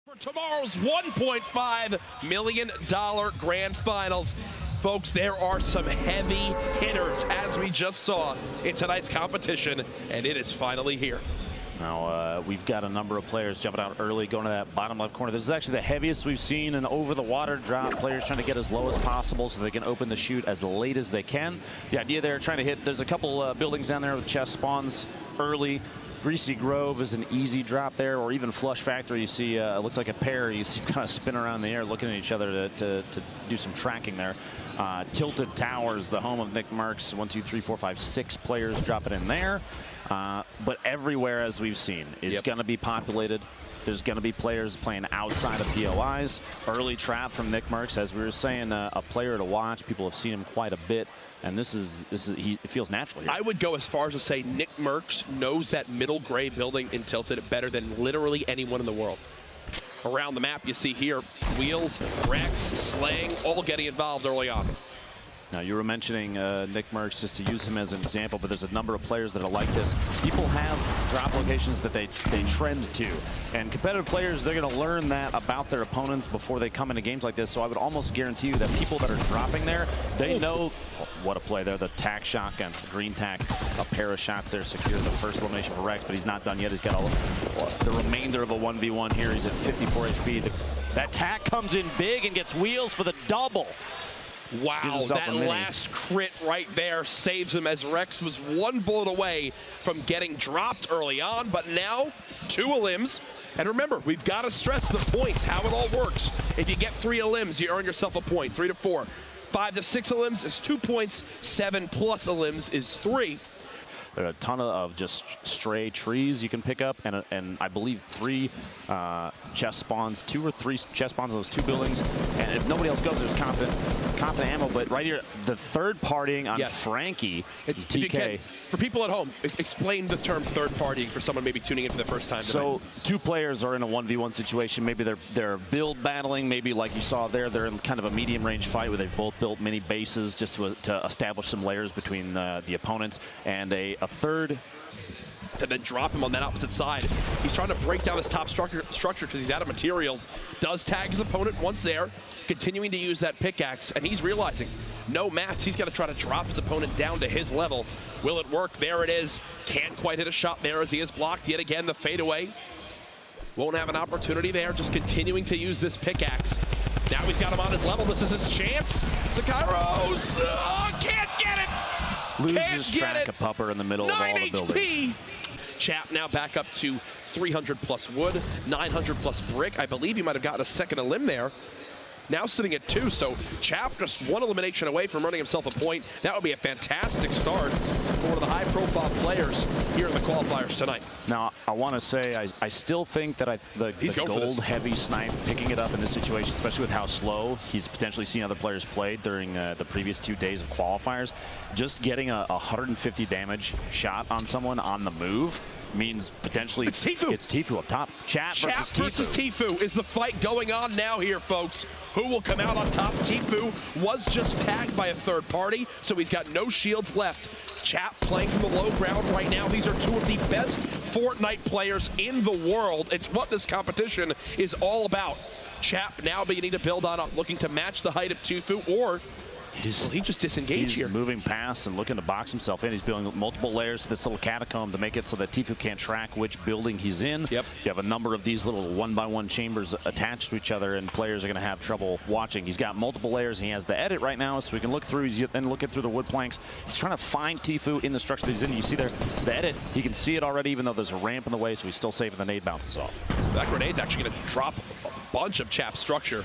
For tomorrow's $1.5 million grand finals. Folks, there are some heavy hitters, as we just saw in tonight's competition, and it is finally here. Now, we've got a number of players jumping out early, going to that bottom left corner. This is actually the heaviest we've seen an over-the-water drop. Players trying to get as low as possible so they can open the chute as late as they can. The idea there, trying to hit, there's a couple buildings down there with chest spawns early. Greasy Grove is an easy drop there, or even Flush Factory. You see, it looks like a pair. You see kind of spin around in the air, looking at each other to do some tracking there. Tilted Towers, the home of Nick Marks. 1, 2, 3, 4, 5, 6 players dropping in there. But everywhere, as we've seen, is going to be populated. There's going to be players playing outside of POIs. Early trap from Nick Marks, as we were saying, a player to watch. People have seen him quite a bit. And it feels natural here. I would go as far as to say Nick Merckx knows that middle gray building in Tilted better than literally anyone in the world. Around the map, you see here, Wheels, Rex, Slang, all getting involved early on. Now, you were mentioning Nick Merckx, just to use him as an example, but there's a number of players that are like this. People have drop locations that they trend to. And competitive players, they're going to learn that about their opponents before they come into games like this. So I would almost guarantee you that people that are dropping there, they know what a play there. The tack shotgun, the green tack, a pair of shots there secure the first elimination for Rex, but he's not done yet. He's got the remainder of a 1v1 here. He's at 54 HP. That tack comes in big and gets Wheels for the double. Wow, that last crit right there saves him, as Rex was one bullet away from getting dropped early on, but now 2 elims. And remember, we've got to stress the points, how it all works. If you get 3 elims, you earn yourself a point. 3 to 4. 5 to 6 elims is 2 points. 7 plus elims is 3. There are a ton of just stray trees you can pick up, and I believe 3 chest spawns, 2 or 3 chest spawns in those 2 buildings. And if nobody else goes, there's confident ammo. But right here, the third partying on Frankie, TK. For people at home, explain the term third partying for someone maybe tuning in for the first time tonight. So 2 players are in a 1v1 situation. Maybe they're build battling. Maybe like you saw there, they're in kind of a medium range fight where they've both built mini bases just to establish some layers between the opponents. And a third, and then drop him on that opposite side. He's trying to break down his top structure because he's out of materials. Does tag his opponent once there, continuing to use that pickaxe, and he's realizing no mats. He's got to try to drop his opponent down to his level. Will it work? There it is. Can't quite hit a shot there as he is blocked yet again. The fadeaway won't have an opportunity there. Just continuing to use this pickaxe. Now he's got him on his level. This is his chance. Zakairos can't get it. Loses track of Pupper in the middle of all the building. Chap now back up to 300 plus wood, 900 plus brick. I believe he might have gotten a second elim there. Now sitting at 2, so Chap just 1 elimination away from earning himself a point. That would be a fantastic start for one of the high-profile players here in the qualifiers tonight. Now, I want to say, I still think that the gold heavy snipe, picking it up in this situation, especially with how slow he's potentially seen other players play during the previous 2 days of qualifiers, just getting a 150 damage shot on someone on the move means potentially it's Tfue. It's Tfue up top. Chap versus Tfue is the fight going on now here, folks. Who will come out on top? Tfue was just tagged by a third party, so he's got no shields left. Chap playing from the low ground right now. These are 2 of the best Fortnite players in the world. It's what this competition is all about. Chap now beginning to build on up, looking to match the height of Tfue, or will he just disengage here? He's moving past and looking to box himself in. He's building multiple layers to this little catacomb to make it so that Tfue can't track which building he's in. Yep. You have a number of these little 1-by-1 chambers attached to each other, and players are going to have trouble watching. He's got multiple layers, and he has the edit right now, so we can look through. He's then looking through the wood planks. He's trying to find Tfue in the structure that he's in. You see there, the edit, he can see it already, even though there's a ramp in the way, so he's still saving the nade bounces off. That grenade's actually going to drop a bunch of Chap's structure.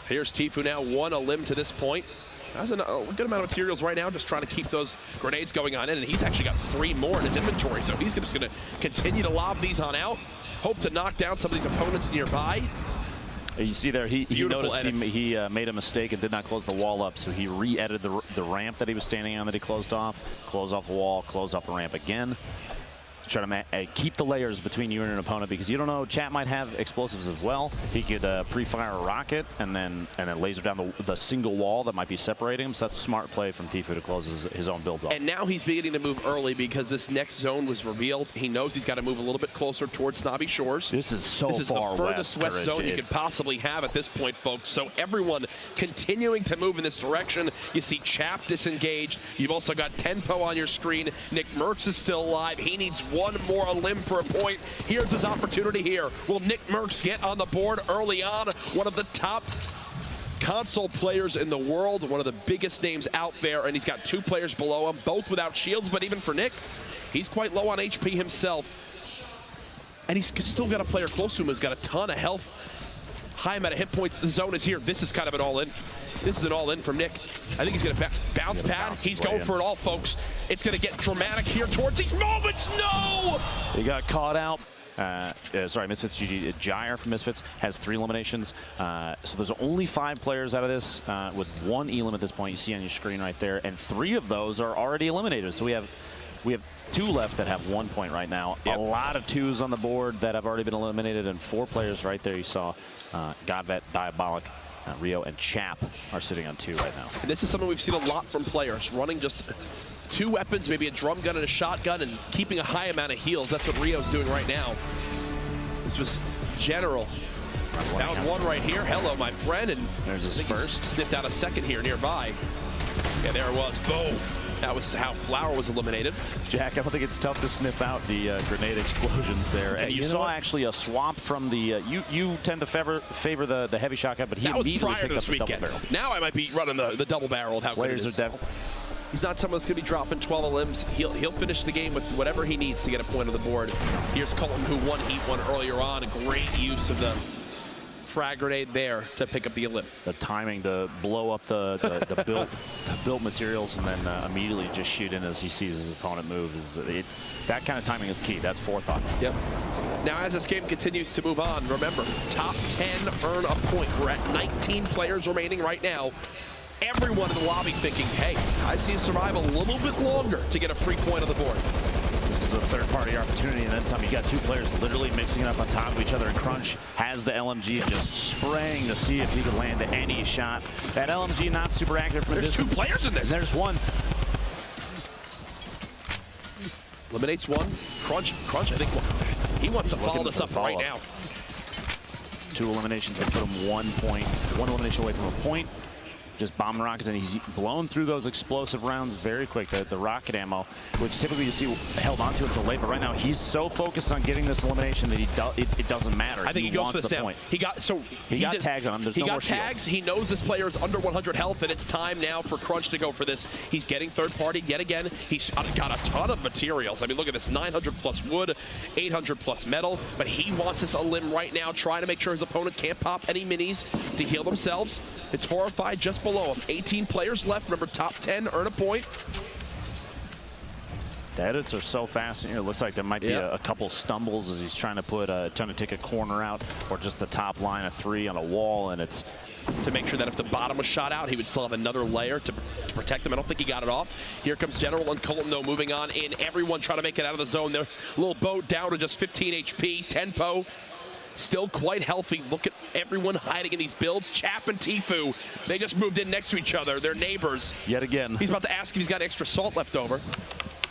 Here's Tfue now, 1 elim to this point. Has a good amount of materials right now, just trying to keep those grenades going on in, and he's actually got 3 more in his inventory, so he's just going to continue to lob these on out, hope to knock down some of these opponents nearby. You see there, he noticed he made a mistake and did not close the wall up, so he re-edited the ramp that he was standing on that he closed off the wall, closed off the ramp again. try to keep the layers between you and an opponent, because you don't know, Chat might have explosives as well. He could pre-fire a rocket and then laser down the single wall that might be separating him. So that's a smart play from Tfue to close his own build off. And now he's beginning to move early because this next zone was revealed. He knows he's got to move a little bit closer towards Snobby Shores. This is so far west. This is the furthest west zone you could possibly have at this point, folks. So everyone continuing to move in this direction. You see Chap disengaged. You've also got Tenpo on your screen. Nick Merckx is still alive. He needs one more limb for a point. Here's his opportunity here. Will Nick Merckx get on the board early on? One of the top console players in the world, one of the biggest names out there, and he's got 2 players below him, both without shields. But even for Nick, he's quite low on HP himself. And he's still got a player close to him who's got a ton of health, high amount of hit points. The zone is here. This is kind of an all-in. This is an all-in from Nick. I think he's going to bounce pad. He's going for it all, folks. It's going to get dramatic here towards these moments. No! He got caught out. Sorry, Misfits GG. Gyre from Misfits has 3 eliminations. So there's only 5 players out of this with 1 elim at this point. You see on your screen right there, and 3 of those are already eliminated. So we have 2 left that have 1 point right now. Yep. A lot of 2s on the board that have already been eliminated, and 4 players right there. You saw Godvet, Diabolic, Rio, and Chap are sitting on 2 right now. And this is something we've seen a lot from players, running just 2 weapons, maybe a drum gun and a shotgun, and keeping a high amount of heals. That's what Rio's doing right now. This was General. Down 1 right here. Hello, my friend. And there's his first. Sniffed out a second here nearby. Yeah, there it was. Boom. That was how Flower was eliminated. Jack, I don't think it's tough to sniff out the grenade explosions there. And you saw actually a swap from the, you tend to favor the heavy shotgun, but he immediately picked up the double barrel. Now I might be running the double barrel of how players good it is. Are devil. He's not someone that's going to be dropping 12 limbs. He'll finish the game with whatever he needs to get a point on the board. Here's Colton, who won Heat 1 earlier on. A great use of the frag grenade there to pick up the elim. The timing to blow up the built materials and then immediately just shoot in as he sees his opponent move. That kind of timing is key. That's forethought. Yep. Now, as this game continues to move on, remember, top 10 earn a point. We're at 19 players remaining right now. Everyone in the lobby thinking, hey, I see survive a little bit longer to get a free point on the board. This is a third-party opportunity, and then some. You got 2 players literally mixing it up on top of each other, and Crunch has the LMG and just spraying to see if he can land any shot. That LMG not super accurate from There's 2 players in this. And there's 1. Eliminates 1. Crunch, I think he wants to follow this up right now. 2 eliminations that put him 1 point, 1 elimination away from a point. Just bombing rockets, and he's blown through those explosive rounds very quick. The rocket ammo, which typically you see held onto until late, but right now he's so focused on getting this elimination that it doesn't matter. I think he goes for this now. Point. He got tags on him. There's he no got more tags. He knows this player is under 100 health, and it's time now for Crunch to go for this. He's getting third party yet again. He's got a ton of materials. I mean, look at this: 900 plus wood, 800 plus metal. But he wants this elim right now, trying to make sure his opponent can't pop any minis to heal themselves. It's 4 or 5 just below him. 18 players left. Remember, top 10 earn a point. The edits are so fast. It looks like there might be a couple stumbles as he's trying to take a corner out, or just the top line of 3 on a wall, and it's to make sure that if the bottom was shot out, he would still have another layer to protect him. I don't think he got it off. Here comes General and Colton, though, moving on in. Everyone trying to make it out of the zone. Their little boat down to just 15 HP. Tenpo still quite healthy. Look at everyone hiding in these builds. Chap and Tfue, they just moved in next to each other. They're neighbors. Yet again. He's about to ask if he's got extra salt left over.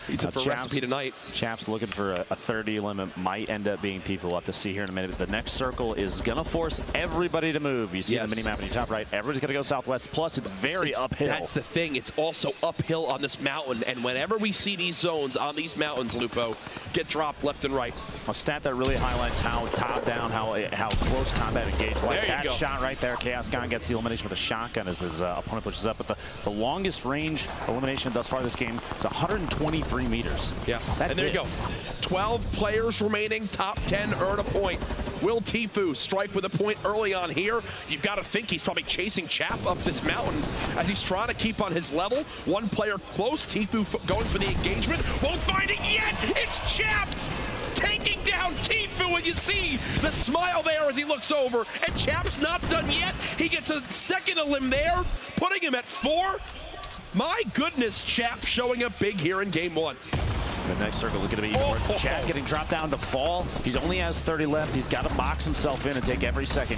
Eats up a recipe tonight. Chap's looking for a 30 limit. Might end up being Tfue. We'll have to see here in a minute. The next circle is going to force everybody to move. You see the mini map on your top right. Everybody's going to go southwest. Plus, it's very uphill. That's the thing. It's also uphill on this mountain. And whenever we see these zones on these mountains, Lupo, get dropped left and right. A stat that really highlights how top down, how close combat engaged. Like that shot right there. Chaos Gun gets the elimination with a shotgun as his opponent pushes up. But the longest range elimination thus far this game is 123 meters. Yeah, and there you go. 12 players remaining, top 10 earn a point. Will Tfue strike with a point early on here? You've got to think he's probably chasing Chap up this mountain as he's trying to keep on his level. 1 player close, Tfue going for the engagement. Won't find it yet! It's Chap! Taking down Tfue, and you see the smile there as he looks over, and Chap's not done yet. He gets a second elim there, putting him at 4. My goodness, Chap showing up big here in game 1. The next circle is going to be Esports. Chad getting dropped down to fall. He only has 30 left. He's got to box himself in and take every second.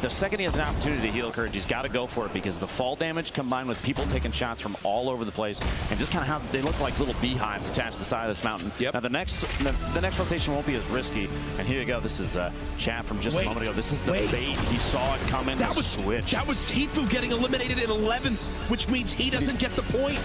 The second he has an opportunity to heal Courage, he's got to go for it because the fall damage combined with people taking shots from all over the place and just kind of how they look like little beehives attached to the side of this mountain. Yep. Now the next rotation won't be as risky. And here you go. This is Chad from just a moment ago. This is the bait. He saw it coming. That was switch. That was Tfue getting eliminated in 11th, which means he doesn't get the point.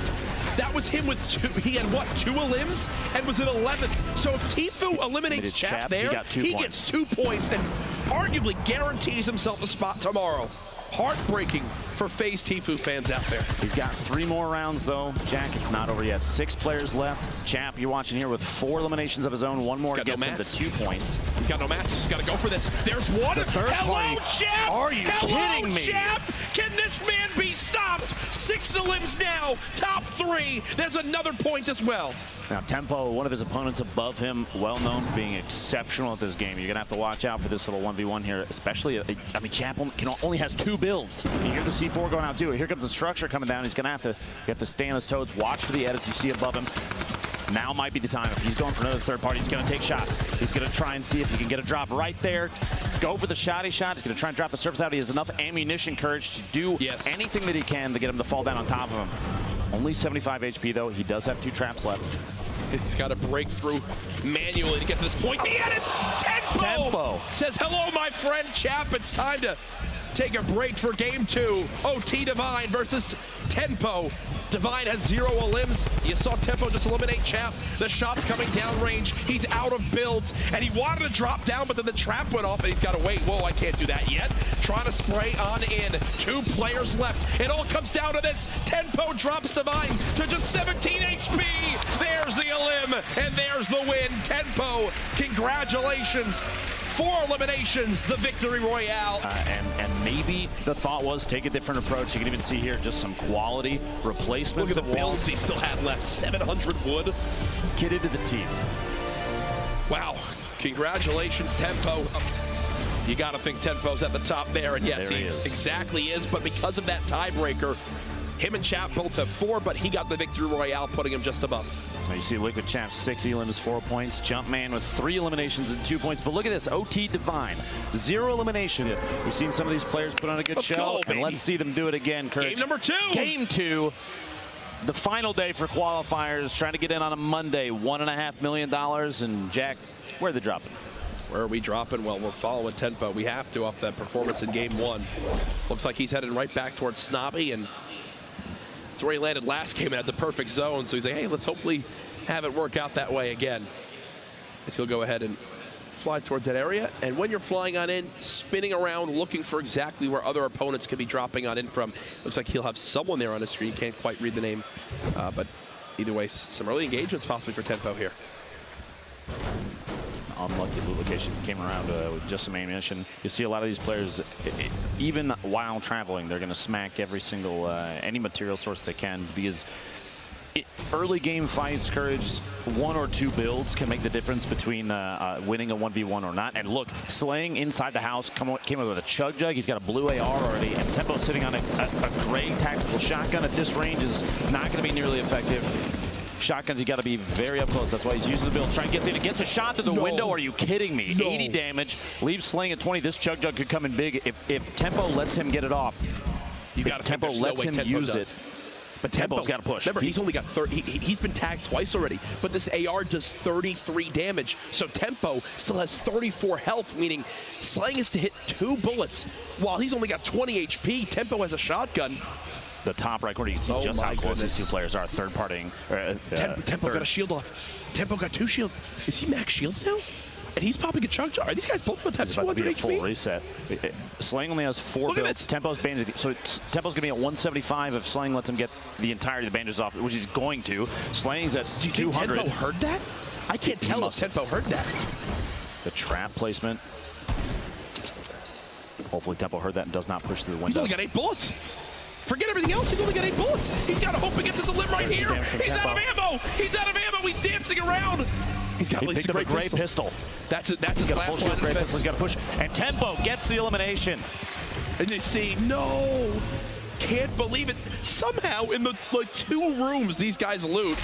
That was him with two. He had what, 2 elims and was in 11th. So if Tfue eliminates Chap there, he gets 2 points and arguably guarantees himself a spot tomorrow. Heartbreaking for FaZe Tfue fans out there. He's got 3 more rounds though. Jack, it's not over yet. 6 players left. Chap, you're watching here with 4 eliminations of his own. 1 more gets him to 2 points. He's got no mats. He's got to go for this. There's one. Hello, Chap! Are you kidding me? Chap! Can this man be stopped? 6 elims now. Top 3. There's another point as well. Now Tempo, one of his opponents above him, well known for being exceptional at this game. You're gonna have to watch out for this little 1v1 here, especially. I mean, Chap only has 2 builds. You hear the C4 going out too. Here comes the structure coming down. He's gonna have to stay on his toes. Watch for the edits you see above him. Now might be the time. If he's going for another third party, he's going to take shots. He's going to try and see if he can get a drop right there. Go for the shotty shot. He's going to try and drop the surface out. He has enough ammunition, Courage, to do anything that he can to get him to fall down on top of him. Only 75 HP, though. He does have 2 traps left. He's got to break through manually to get to this point. He had it! Tempo says, hello, my friend Chap. It's time to take a break for game 2. OT Divine versus Tempo. Divine has 0 elims. You saw Tempo just eliminate Chap. The shot's coming down range. He's out of builds, and he wanted to drop down, but then the trap went off, and he's got to wait. Whoa, I can't do that yet. Trying to spray on in. 2 players left. It all comes down to this. Tempo drops Divine to just 17 HP. There's the elim, and there's the win. Tempo, congratulations. 4 eliminations, the victory royale. And maybe the thought was take a different approach. You can even see here just some quality replacements. Look at the builds he still had left. 700 wood. Get into the team. Wow. Congratulations, Tempo. You got to think Tempo's at the top there. And yes, he exactly is. But because of that tiebreaker, him and Chap both have 4, but he got the victory royale, putting him just above. Now you see Liquid Champ 6 elims, 4 points. Jumpman with 3 eliminations and 2 points. But look at this, OT Divine, 0 elimination. We've seen some of these players put on a good show, and let's see them do it again, Courage. Game number 2. Game 2. The final day for qualifiers, trying to get in on a Monday. $1.5 million. And Jack, where are they dropping? Where are we dropping? Well, we're following Tempo. We have to off that performance in game 1. Looks like he's headed right back towards Snobby, and that's where he landed last game and had the perfect zone. So he's like, hey, let's hopefully have it work out that way again. As he'll go ahead and fly towards that area. And when you're flying on in, spinning around, looking for exactly where other opponents could be dropping on in from. Looks like he'll have someone there on his screen. Can't quite read the name. But either way, some early engagements possibly for Tempo here. Unlucky loot location came around with just some ammunition. You see a lot of these players, even while traveling, they're going to smack every single, any material source they can, because early game fights, Courage, 1 or 2 builds can make the difference between winning a 1v1 or not. And look, Slaying inside the house came up with a chug jug. He's got a blue AR already, and Tempo sitting on a gray tactical shotgun at this range is not going to be nearly effective. Shotguns, you got to be very up close. That's why he's using the build. Trying to get in. It gets a shot to the window. Are you kidding me? 80 damage. Leaves Slaying at 20. This chug jug could come in big if Tempo lets him get it off. Tempo lets him use it. But Tempo's got to push. Remember, he's only got 30. He's been tagged twice already. But this AR does 33 damage. So Tempo still has 34 health, meaning Slaying is to hit 2 bullets. While he's only got 20 HP, Tempo has a shotgun. The top right corner, you can see just how close these 2 players are. Third partying. Tempo got a shield off. Tempo got 2 shields. Is he max shields now? And he's popping a chug jar. Are these guys both about to have 200 HP? Full reset. Slaying only has 4 builds. Tempo's bandage. So Tempo's going to be at 175 if Slaying lets him get the entirety of the bandages off, which he's going to. Slaying's at 200. Do you think Tempo heard that? I can't tell if Tempo heard that. The trap placement. Hopefully Tempo heard that and does not push through the window. He's only got 8 bullets. Forget everything else. He's only got 8 bullets. He's got to hope against his limb right here. He's out of ammo. He's out of ammo. He's dancing around. He's got at least a great pistol. That's his last line of defense. He's got to push. And Tempo gets the elimination. And you see, no. can't believe it. Somehow, in the like 2 rooms these guys loot,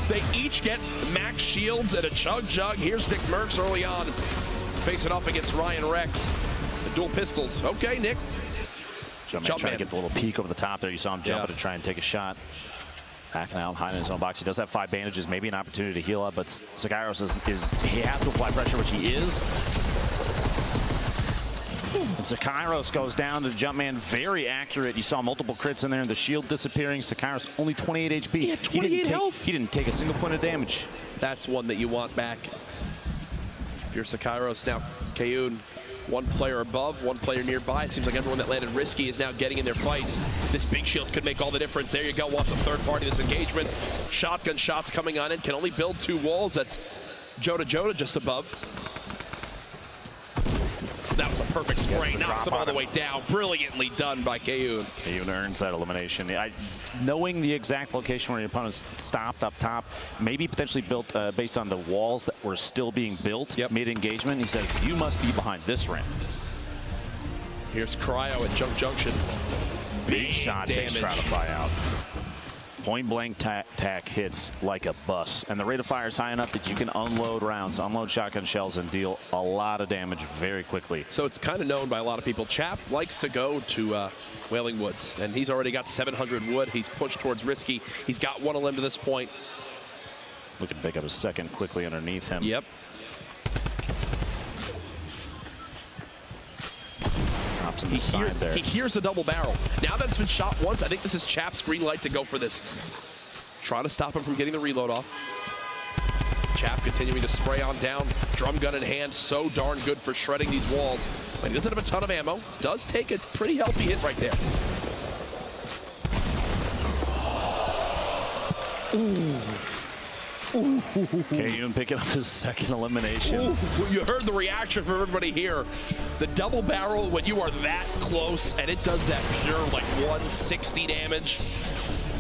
they each get max shields and a chug jug. Here's Nick Merckx early on, facing off against Ryan Rex. The dual pistols. Okay, Nick. Jumpman trying to get the little peek over the top there. You saw him jumping to try and take a shot. Backing out, hiding in his own box. He does have 5 bandages, maybe an opportunity to heal up, but Sakairos he has to apply pressure, which he is. And Sakairos goes down to Jumpman, very accurate. You saw multiple crits in there, and the shield disappearing. Sakairos only 28 HP. He had 28 health. He didn't take a single point of damage. That's one that you want back. If you're Sakairos now, Kayun, 1 player above, 1 player nearby. It seems like everyone that landed risky is now getting in their fights. This big shield could make all the difference. There you go, wants a third party this engagement. Shotgun shots coming on in, can only build 2 walls. That's Joda just above. That was a perfect spray, knocks him all the way down. Brilliantly done by Kayun. Kayun earns that elimination. Knowing the exact location where your opponents stopped up top, maybe potentially built based on the walls that were still being built mid-engagement, he says, you must be behind this ramp. Here's Cryo at Junk Junction. Big shot takes Stratify out. Point blank tack hits like a bus, and the rate of fire is high enough that you can unload rounds, unload shotgun shells, and deal a lot of damage very quickly. So it's kind of known by a lot of people. Chap likes to go to Wailing Woods, and he's already got 700 wood. He's pushed towards risky. He's got 1 of them to this point. Looking to pick up a second quickly underneath him. Yep. He hears a double barrel. Now that it's been shot once, I think this is Chap's green light to go for this. Trying to stop him from getting the reload off. Chap continuing to spray on down. Drum gun in hand, so darn good for shredding these walls. And he doesn't have a ton of ammo. Does take a pretty healthy hit right there. Ooh. Kayun picking up his second elimination. Ooh, you heard the reaction from everybody here. The double barrel, when you are that close and it does that pure like 160 damage.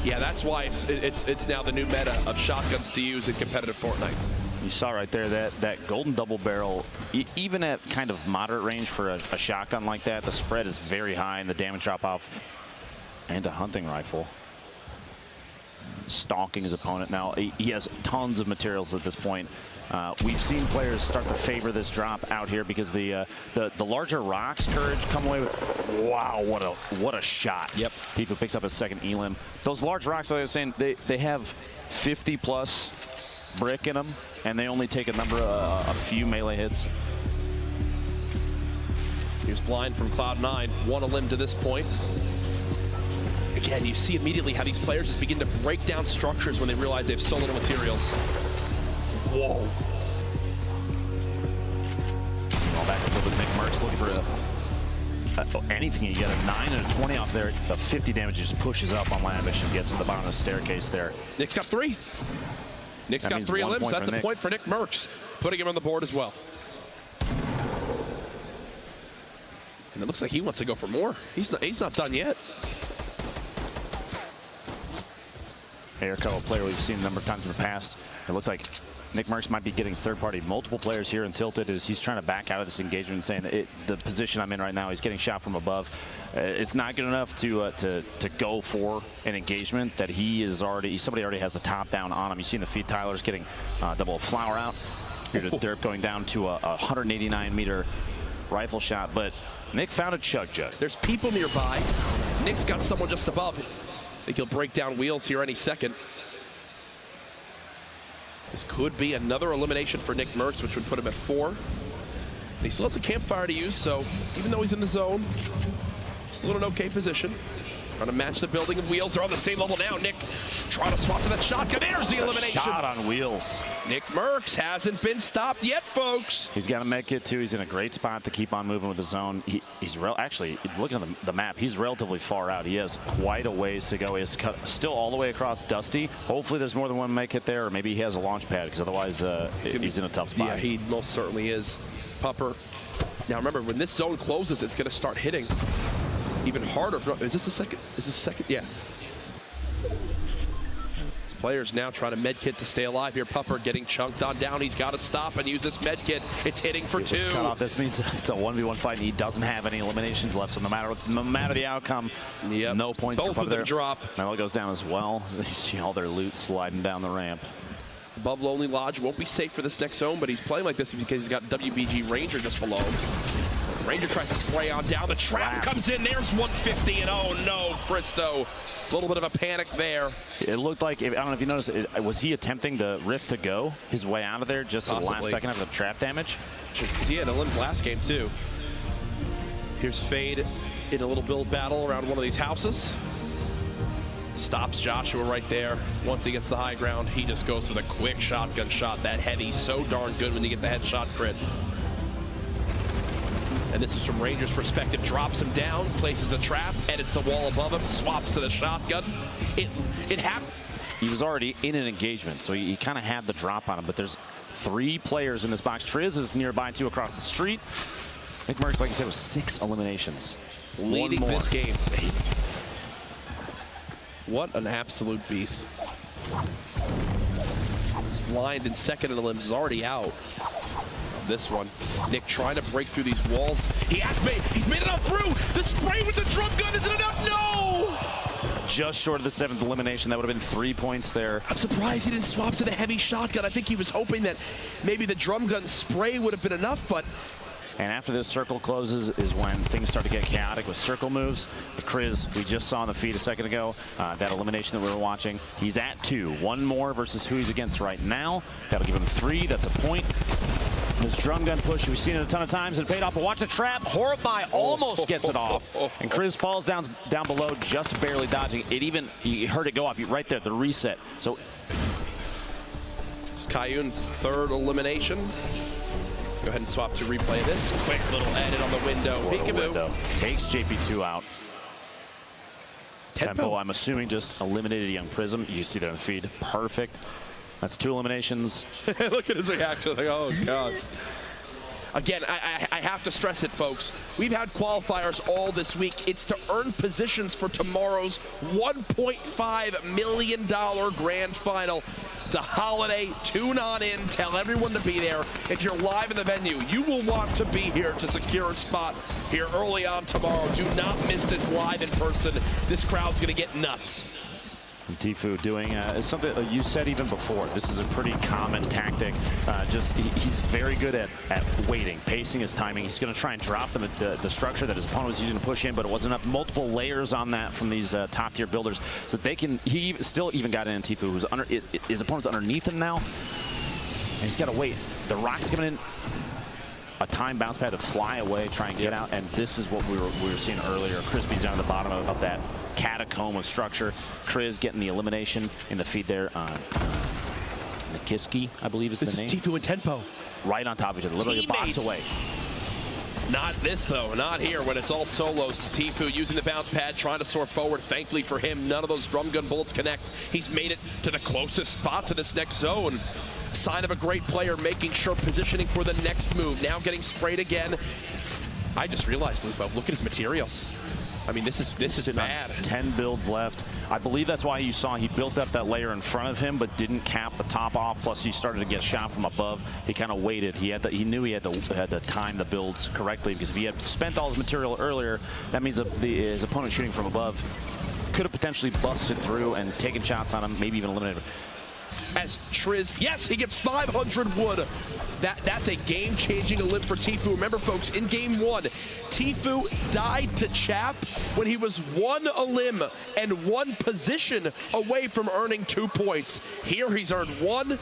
Yeah, that's why it's now the new meta of shotguns to use in competitive Fortnite. You saw right there that golden double barrel, even at kind of moderate range for a shotgun like that, the spread is very high and the damage drop off. And a hunting rifle. Stalking his opponent. Now he has tons of materials at this point. We've seen players start to favor this drop out here because the larger rocks, Courage, come away with, wow, what a shot. Yep. Tifa picks up his second elim. Those large rocks, like I was saying, they have 50 plus brick in them, and they only take a few melee hits. Here's blind from Cloud9, 1 elim to this point. Again, you see immediately how these players just begin to break down structures when they realize they have so little materials. Whoa. All back up with Nick Merckx looking for anything. You get a 9 and a 20 off there. The 50 damage just pushes up on Lavish and gets him to the bottom of the staircase there. Nick's got 3. Nick's got 3 elims. That's a point for Nick Merckx, putting him on the board as well. And it looks like he wants to go for more. He's not done yet. Airco, a player we've seen a number of times in the past. It looks like Nick Merckx might be getting third party. Multiple players here in Tilted as he's trying to back out of this engagement and saying the position I'm in right now, he's getting shot from above. It's not good enough to go for an engagement that somebody already has the top down on him. You've seen the feed Tyler's getting double flower out. Here to Derp going down to a 189 meter rifle shot, but Nick found a chug jug. There's people nearby. Nick's got someone just above. I think he'll break down wheels here any second. This could be another elimination for Nick Merckx, which would put him at 4. And he still has a campfire to use, so even though he's in the zone, still in an okay position. Trying to match the building of wheels. They're on the same level now. Nick trying to swap to that shotgun. There's the elimination. Shot on wheels. Nick Merckx hasn't been stopped yet, folks. He's got a med kit too. He's in a great spot to keep on moving with the zone. He's actually, looking at the map, he's relatively far out. He has quite a ways to go. He's still all the way across Dusty. Hopefully there's more than one med kit there, or maybe he has a launch pad, because otherwise he's in a tough spot. Yeah, he most certainly is. Pupper. Now remember, when this zone closes, it's going to start hitting even harder. Is this the second? Is this the second? Yeah. Players now trying to medkit to stay alive here. Pupper getting chunked on down. He's got to stop and use this medkit. It's hitting for two. Cut off. This means it's a 1v1 fight, and he doesn't have any eliminations left. So no matter the outcome, no points. Both of them drop. Now it goes down as well. You see all their loot sliding down the ramp. Above Lonely Lodge won't be safe for this next zone, but he's playing like this because he's got WBG Ranger just below him. Ranger tries to spray on down. The trap comes in. There's 150, and oh no, Cristo. A little bit of a panic there. It looked like, I don't know if you noticed, was he attempting the rift to go his way out of there just at the last second of the trap damage? Because he had a limbs last game too. Here's Fade in a little build battle around one of these houses. Stops Joshua right there. Once he gets the high ground, he just goes for the quick shotgun shot. That heavy, so darn good when you get the headshot crit. And this is from Ranger's perspective. Drops him down, places the trap, edits the wall above him, swaps to the shotgun. It happens. He was already in an engagement, so he kind of had the drop on him, but there's 3 players in this box. Triz is nearby, 2 across the street. Nick Merckx, like you said, was 6 eliminations. Leading this game. What an absolute beast. He's blind in second, and the limbs is already out. This one, Nick trying to break through these walls. He's made it up through. The spray with the drum gun, isn't enough? No! Just short of the 7th elimination. That would have been 3 points there. I'm surprised he didn't swap to the heavy shotgun. I think he was hoping that maybe the drum gun spray would have been enough, but. And after this circle closes is when things start to get chaotic with circle moves. The Kriz, we just saw in the feed a second ago, that elimination that we were watching. He's at 2. 1 more versus who he's against right now. That'll give him 3. That's a point. This drum gun push, we've seen it a ton of times and paid off, but watch the trap. Horrify almost gets it off. And Kriz falls down below, just barely dodging. You heard it go off right there, the reset. So it's Kayun's 3rd elimination. Go ahead and swap to replay this. Quick little edit on the window. Takes JP2 out. Tempo, I'm assuming, just eliminated Young Prism. You see there in the feed. Perfect. That's 2 eliminations. Look at his reaction. Like, oh, gosh. Again, I have to stress it, folks. We've had qualifiers all this week. It's to earn positions for tomorrow's $1.5 million grand final. It's a holiday. Tune on in. Tell everyone to be there. If you're live in the venue, you will want to be here to secure a spot here early on tomorrow. Do not miss this live in person. This crowd's going to get nuts. And Tfue doing something you said even before. This is a pretty common tactic. He's very good at waiting, pacing his timing. He's going to try and drop the structure that his opponent was using to push in, but it wasn't enough. Multiple layers on that from these top tier builders, so they can. He still even got in Tfue, who's under his opponent's underneath him now. And he's got to wait. The rock's coming in. A time bounce pad to fly away, try and get out, and this is what we were seeing earlier. Crispy's down at the bottom of that catacomb of structure. Kriz getting the elimination in the feed there. Nikiski, I believe is the name. This is Tfue and Tempo. Right on top of each other, literally Teammates. a box away. Not this, though. Not here when it's all solos. Tfue using the bounce pad, trying to soar forward. Thankfully for him, none of those drum gun bullets connect. He's made it to the closest spot to this next zone. Sign of a great player, making sure positioning for the next move. Now getting sprayed again. I just realized, look at his materials. I mean, this is bad. 10 builds left. I believe that's why you saw he built up that layer in front of him, but didn't cap the top off. Plus, he started to get shot from above. He kind of waited. He knew he had to time the builds correctly, because if he had spent all his material earlier, that means that his opponent shooting from above could have potentially busted through and taken shots on him, maybe even eliminated him. As Triz, yes, he gets 500 wood. That's a game-changing elim for Tfue. Remember, folks, in game 1, Tfue died to Chap when he was 1 elim and 1 position away from earning 2 points. Here he's earned 1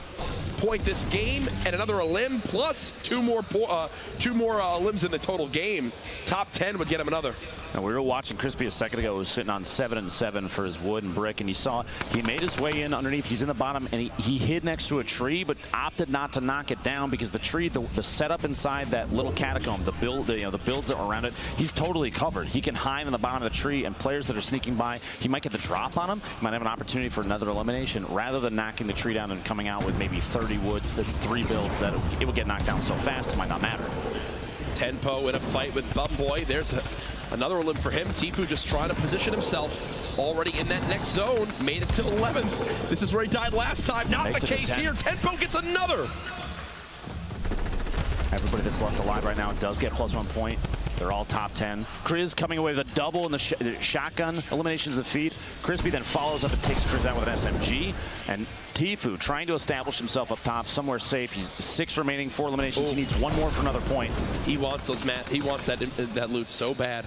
point this game and another elim plus 2 more elims in the total game. Top 10 would get him another. Now, we were watching Crispy a second ago. He was sitting on 7 and 7 for his wood and brick, and you saw he made his way in underneath. He's in the bottom, and he hid next to a tree, but opted not to knock it down because the tree, the setup inside that little catacomb, the builds that are around it, he's totally covered. He can hide in the bottom of the tree, and players that are sneaking by, he might get the drop on him. He might have an opportunity for another elimination, rather than knocking the tree down and coming out with maybe 30 wood. That's 3 builds that it would get knocked down so fast it might not matter. Tempo in a fight with Bumboy. There's Another limb for him. Tfue just trying to position himself already in that next zone. Made it to 11th. This is where he died last time. Not the case here. Tempo gets another. Everybody that's left alive right now does get +1 point. They're all top 10. Kriz coming away with a double in the shotgun. Eliminations of the feed. Crispy then follows up and takes Kriz out with an SMG. And Tfue trying to establish himself up top, somewhere safe. He's 6 remaining, 4 eliminations. Ooh. He needs 1 more for another point. He wants those, Matt. He wants that loot so bad.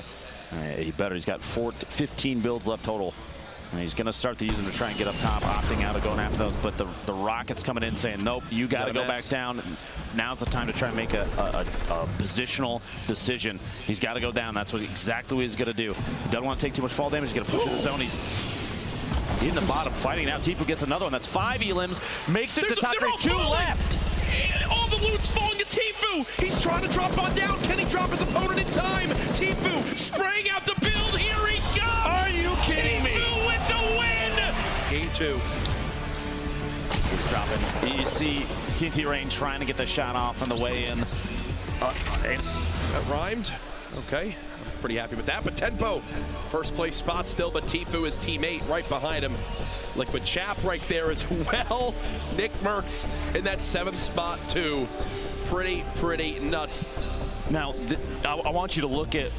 He better. He's got 15 builds left total. And he's going to start to use them to try and get up top, opting out of going after those. But the Rockets coming in saying, nope, you got to go back down. Now's the time to try and make a positional decision. He's got to go down. That's exactly what he's going to do. Doesn't want to take too much fall damage. He's going to push in the zone. He's in the bottom fighting now. Tfue gets another one. That's 5 elims. Makes it to top 3. 2 left. All the loot's falling to Tfue. He's trying to drop on down. Can he drop his opponent in time? Tfue spraying out the build. Here he comes. Are you kidding me? Tfue with the win. Game 2. He's dropping. You see TNT Rain trying to get the shot off on the way in. That rhymed. Okay. Pretty happy with that, but Tempo, first place spot still, but Tfue, his teammate, right behind him. Liquid Chap right there as well. Nick Merckx in that 7th spot too. Pretty nuts. Now, I want you to look at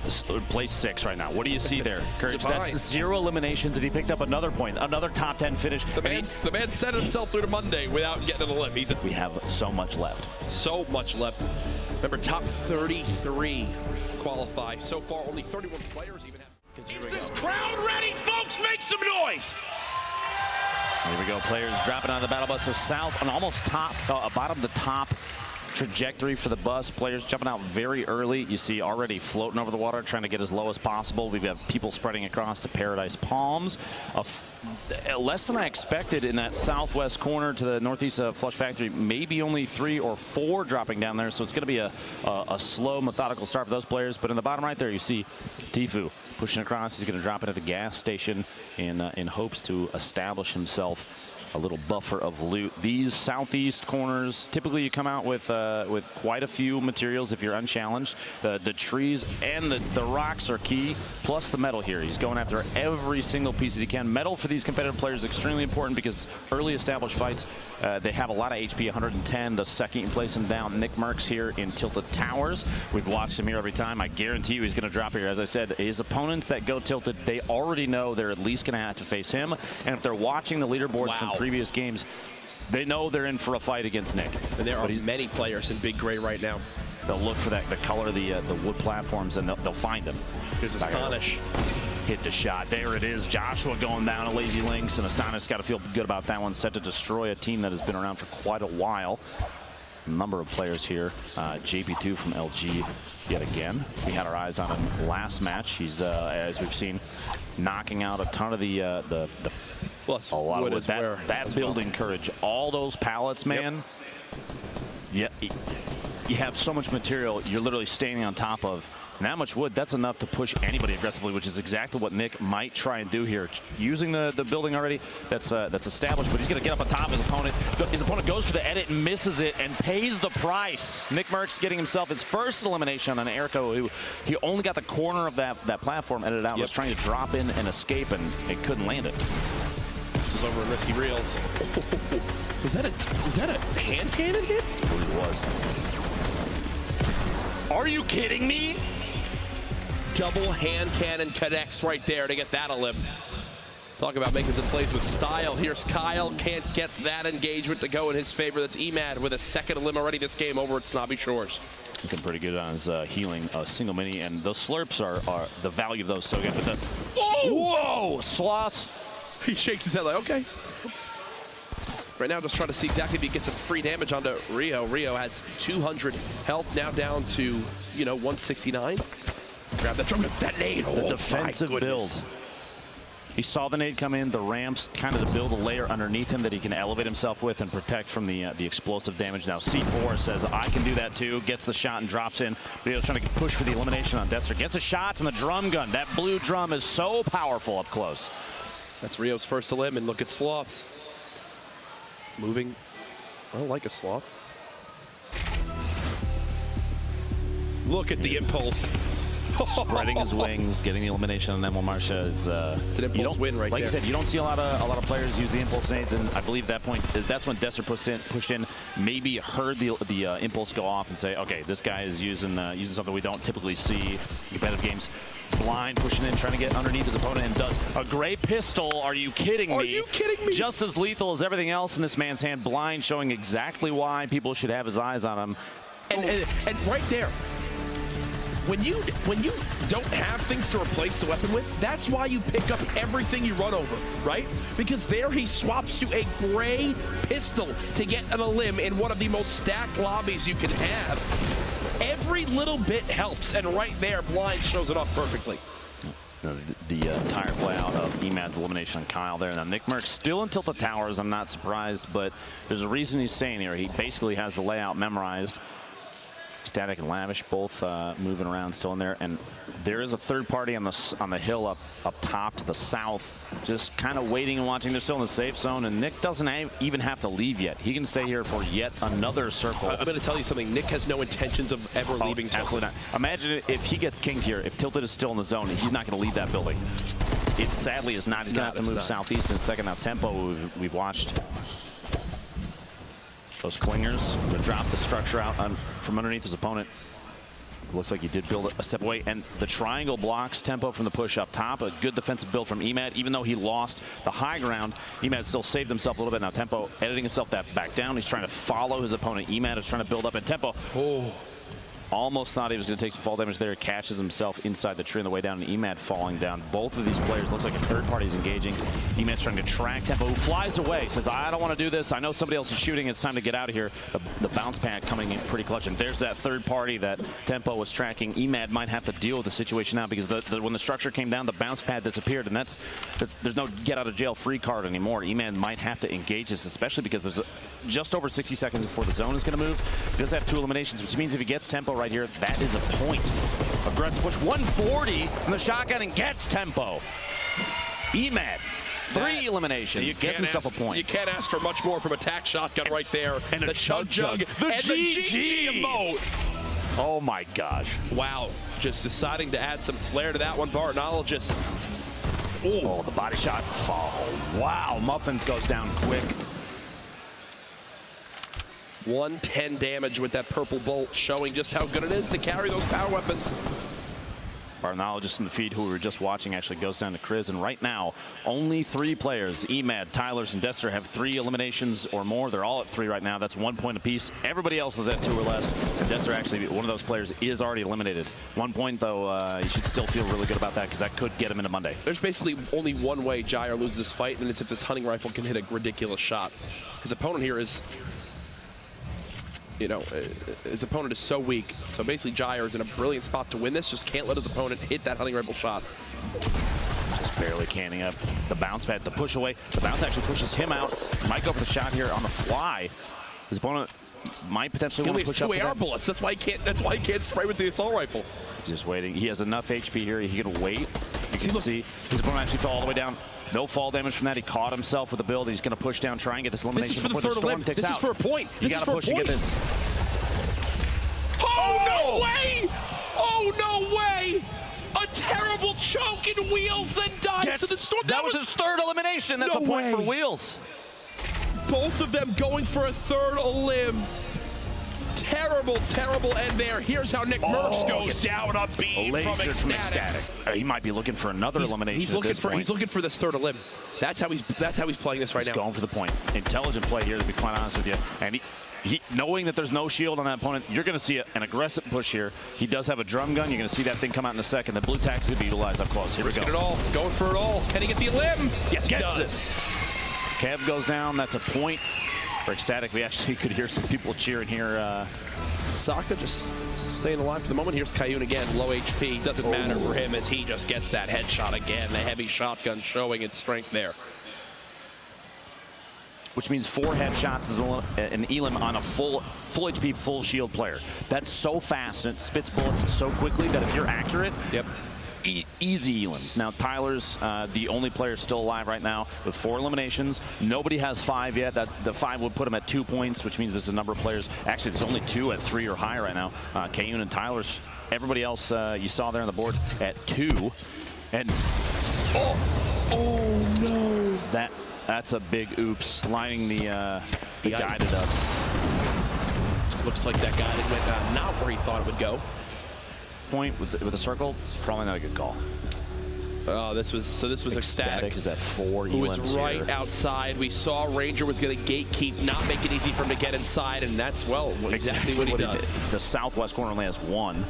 place 6 right now. What do you see there, Courage? That's 0 eliminations, and he picked up another point, another top 10 finish. The man set himself through to Monday without getting an elim. We have so much left. So much left. Remember, top 33 qualify. So far, only 31 players even have. Is this crowd ready, folks? Make some noise! Here we go. Players dropping out of the battle bus to south, an almost top, bottom to top trajectory for the bus. Players jumping out very early. You see already floating over the water, trying to get as low as possible. We've got people spreading across to Paradise Palms. Less than I expected in that southwest corner to the northeast of Flush Factory. Maybe only 3 or 4 dropping down there. So it's going to be a slow, methodical start for those players. But in the bottom right there, you see Tfue pushing across. He's going to drop it at the gas station in hopes to establish himself a little buffer of loot. These southeast corners, typically you come out with quite a few materials if you're unchallenged. The trees and the rocks are key, plus the metal here. He's going after every single piece that he can. Metal for these competitive players is extremely important because early established fights, they have a lot of HP, 110. The second you place him down, Nick Merckx here in Tilted Towers. We've watched him here every time. I guarantee you he's going to drop here. As I said, his opponents that go tilted, they already know they're at least going to have to face him. And if they're watching the leaderboards from previous games, they know they're in for a fight against Nick. And there are many players in Big Gray right now. They'll look for the color of the wood platforms, and they'll find him. Here's Astonish. Hit the shot. There it is. Joshua going down to Lazy Links, and Astonish got to feel good about that one. Set to destroy a team that has been around for quite a while. A number of players here. JP2 from LG yet again. We had our eyes on him last match. He's, as we've seen, knocking out a ton of the plus a lot of wood. That building well. Courage. All those pallets, man. Yep. Yeah, you have so much material you're literally standing on top of. And that much wood, that's enough to push anybody aggressively, which is exactly what Nick might try and do here. Using the building already, that's established, but he's going to get up on top of his opponent. His opponent goes for the edit and misses it and pays the price. Nick Merckx getting himself his first elimination on Erico, who he only got the corner of that platform edited out. Was trying to drop in and escape, and it couldn't land it. This was over in Risky Reels. Was that a hand cannon hit? I believe it was. Are you kidding me? Double hand cannon connects right there to get that elim. Talk about making some plays with style. Here's Kyle, can't get that engagement to go in his favor. That's Emad with a second elim already this game over at Snobby Shores. Looking pretty good on his healing single mini, and those slurps are the value of those so good. But whoa, Sloss. He shakes his head like, okay. Right now, just trying to see exactly if he gets some free damage onto Rio. Rio has 200 health, now down to, 169. Grab that drum, that nade. The defensive build. He saw the nade come in, the ramps, kind of to build a layer underneath him that he can elevate himself with and protect from the explosive damage. Now C4 says, I can do that too, gets the shot and drops in. Rio's trying to push for the elimination on Deathster. Gets the shots and the drum gun. That blue drum is so powerful up close. That's Rio's first elim, and look at Sloths. Moving, well, like a sloth. Look at the impulse. spreading his wings, getting the elimination on them. Marsha is it's an impulse win right there. Like you said, you don't see a lot of players use the impulse nades, and I believe that's when Desser pushed in, maybe heard the impulse go off and say, okay, this guy is using something we don't typically see in competitive games. Blind pushing in, trying to get underneath his opponent, and does a great pistol. Are you kidding me? Are you kidding me? Just as lethal as everything else in this man's hand. Blind, showing exactly why people should have his eyes on him. And right there, when you don't have things to replace the weapon with, that's why you pick up everything you run over, right? Because there he swaps to a gray pistol to get an elim in one of the most stacked lobbies you can have. Every little bit helps, and right there, Blind shows it off perfectly. The entire playout of Emad's elimination on Kyle there. Now, Nick Merckx still in Tilted Towers. I'm not surprised, but there's a reason he's staying here. He basically has the layout memorized. Static and Lavish both moving around still in there, and there is a third party on the hill up top to the south, just kind of waiting and watching. They're still in the safe zone, and Nick doesn't even have to leave yet. He can stay here for yet another circle. I'm going to tell you something. Nick has no intentions of ever leaving. Absolutely not. Imagine if he gets kinged here. If Tilted is still in the zone, he's not going to leave that building. It sadly is not. He's going to have to move southeast in a second. Now Tempo, we've watched those clingers to drop the structure out from underneath his opponent. Looks like he did build a step away, and the triangle blocks Tempo from the push up top. A good defensive build from Emad. Even though he lost the high ground, Emad still saved himself a little bit. Now Tempo editing himself back down. He's trying to follow his opponent. Emad is trying to build up, and Tempo almost thought he was going to take some fall damage there. Catches himself inside the tree on the way down, and Emad falling down. Both of these players, looks like a third party is engaging. Emad's trying to track Tempo, who flies away. Says, I don't want to do this. I know somebody else is shooting. It's time to get out of here. The bounce pad coming in pretty clutch. And there's that third party that Tempo was tracking. Emad might have to deal with the situation now, because when the structure came down, the bounce pad disappeared. And there's no get out of jail free card anymore. Emad might have to engage this, especially because there's just over 60 seconds before the zone is going to move. He does have 2 eliminations, which means if he gets Tempo right here, that is a point. Aggressive push, 140 from the shotgun, and gets Tempo. Emad, 3 eliminations, gets himself a point. You can't ask for much more from a tac shotgun right there. And the chug, the GG emote. Oh my gosh. Wow, just deciding to add some flair to that one, Bartnologist. Oh, the body shot. Oh, wow, Muffins goes down quick. 110 damage with that purple bolt, showing just how good it is to carry those power weapons. Bartnologist in the feed, who we were just watching, actually goes down to Chris, and right now only 3 players, Emad, Tylers, and Dester, have 3 eliminations or more. They're all at 3 right now. That's 1 point apiece. Everybody else is at 2 or less, and Dester, actually one of those players, is already eliminated. 1 point though, you should still feel really good about that, because that could get him into Monday. There's basically only one way Jair loses this fight, and it's if this hunting rifle can hit a ridiculous shot. His opponent here is, you know, his opponent is so weak. So basically Jair is in a brilliant spot to win this. Just can't let his opponent hit that hunting rifle shot. Just barely canning up the bounce pad, the push away. The bounce actually pushes him out. Might go for the shot here on the fly. His opponent might potentially want to push up. 2 AR bullets. That's why he can't spray with the assault rifle. Just waiting. He has enough HP here. He can wait. You can see his opponent actually fell all the way down. No fall damage from that. He caught himself with the build. He's going to push down, try and get this elimination before the storm takes out. This is for a point. You got to push to get this. Oh, no way! Oh, no way! A terrible choke in Wheels, then dies to the storm. That was his 3rd elimination. That's a point for Wheels. Both of them going for a 3rd elim. Terrible, terrible end there. Here's how Nick Merckx goes down a beam from Ecstatic. He might be looking for another elimination. He's looking for this 3rd elim. That's how he's playing this right now. He's going for the point. Intelligent play here, to be quite honest with you. And he knowing that there's no shield on that opponent, you're going to see an aggressive push here. He does have a drum gun. You're going to see that thing come out in a second. The blue tack's going to be utilized up close. Here we go. Risking it all. Going for it all. Can he get the elim? Yes, he does. Kev goes down. That's a point for Ecstatic. We actually could hear some people cheering here. Saka just staying alive for the moment. Here's Kayun again, low HP. Doesn't matter for him as he just gets that headshot again. The heavy shotgun showing its strength there. Which means 4 headshots is an elim on a full HP, full shield player. That's so fast, and it spits bullets so quickly that if you're accurate, easy elims. Now, Tyler's the only player still alive right now with 4 eliminations. Nobody has 5 yet. The 5 would put him at 2 points, which means there's a number of players. Actually, there's only 2 at 3 or higher right now. Kayun and Tyler's. Everybody else you saw there on the board at 2. And oh no! That's a big oops. Lining the guided up. Looks like that guided went not where he thought it would go. Point with the circle, probably not a good call. Oh, this was ecstatic. Is at 4 who was elims right here. Outside. We saw Ranger was going to gatekeep, not make it easy for him to get inside, and that's exactly what he did. The southwest corner only has 1.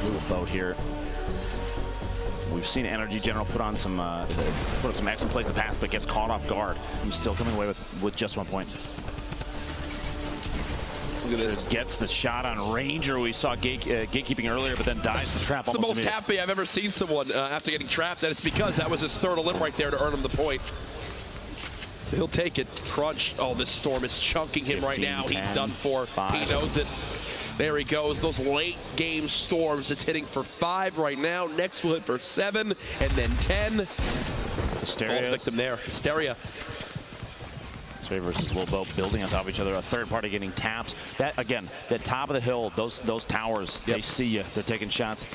Little boat here. We've seen Energy General put on some excellent plays in the past, but gets caught off guard. He's still coming away with just 1 point. Look at this. Gets the shot on Ranger. We saw gatekeeping earlier, but then dives the trap. It's the most happy I've ever seen someone after getting trapped, and it's because that was his 3rd elim right there to earn him the point. So he'll take it. Crunch. Oh, this storm is chunking him 15, right now. 10, He's done for. 5. He knows it. There he goes. Those late game storms. It's hitting for 5 right now. Next will hit for 7 and then 10. Hysteria. Falls victim there. Hysteria. Hysteria versus Lobo building on top of each other. A third party getting taps. That again, the top of the hill. Those towers. Yep. They see you. They're taking shots.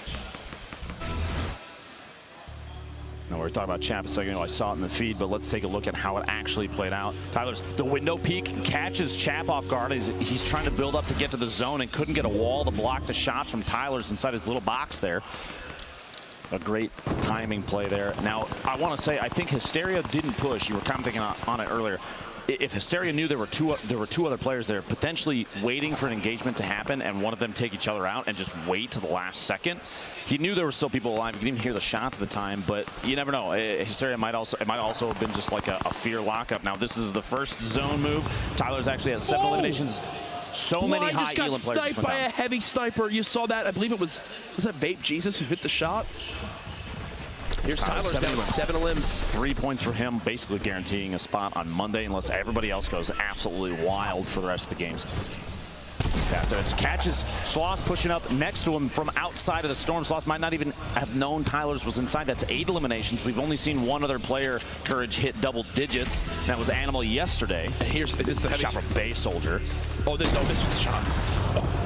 No, we were talking about Chap a second ago. I saw it in the feed, but let's take a look at how it actually played out. Tyler's the window peek catches Chap off guard. He's trying to build up to get to the zone and couldn't get a wall to block the shots from Tyler's inside his little box there. A great timing play there. Now, I want to say, I think Hysteria didn't push. You were commenting on it earlier. If Hysteria knew there were two other players there, potentially waiting for an engagement to happen and one of them take each other out and just wait to the last second, he knew there were still people alive. You could even hear the shots at the time, but you never know. Hysteria might also have been just like a fear lockup. Now this is the first zone move. Tyler's actually has 7 eliminations. So many high elim players. Got sniped by a heavy sniper. You saw that. I believe it was that Vape Jesus who hit the shot. Here's Tyler's down 7 elims. 3 points for him, basically guaranteeing a spot on Monday unless everybody else goes absolutely wild for the rest of the games. That's it. Catches Sloth pushing up next to him from outside of the storm. Sloth might not even have known Tyler's was inside. That's 8 eliminations. We've only seen one other player, Courage, hit double digits. That was Animal yesterday. Is this the heavy shot from Bay Soldier? Oh, this was the shot.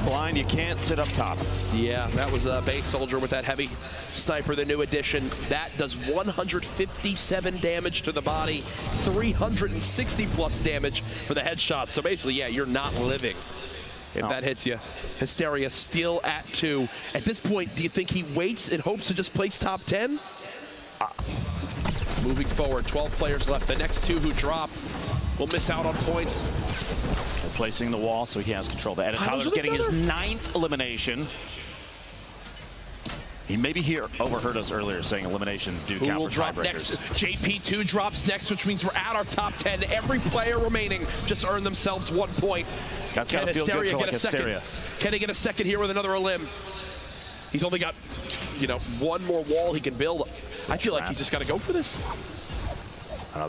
Blind, you can't sit up top. Yeah, that was a Bay Soldier with that heavy sniper, the new addition. That does 157 damage to the body, 360 plus damage for the headshot. So basically, yeah, you're not living if that hits you. Hysteria still at 2. At this point, do you think he waits and hopes to just place top 10? Moving forward, 12 players left. The next 2 who drop will miss out on points. Replacing the wall so he has control. The Tyler's getting his 9th elimination. He maybe overheard us earlier saying eliminations do count for tiebreakers. JP2 drops next, which means we're at our top 10. Every player remaining just earned themselves 1 point. That's gotta feel good for like Hysteria. Can he get a second here with another elim? He's only got, 1 more wall he can build. I feel like he's just got to go for this.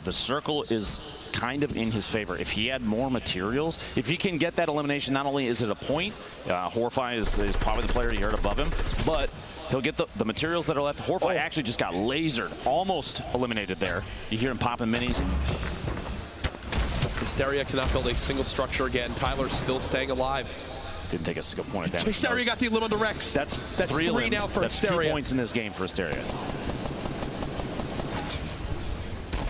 The circle is kind of in his favor. If he had more materials, if he can get that elimination, not only is it a point, Horfy is probably the player you heard above him, but he'll get the materials that are left. Horfy actually just got lasered, almost eliminated there. You hear him popping minis. Hysteria cannot build a single structure again. Tyler's still staying alive. Didn't take a single point of damage. Hysteria got the elim on the Rex. That's 3 now for Hysteria. That's 2 points in this game for Hysteria.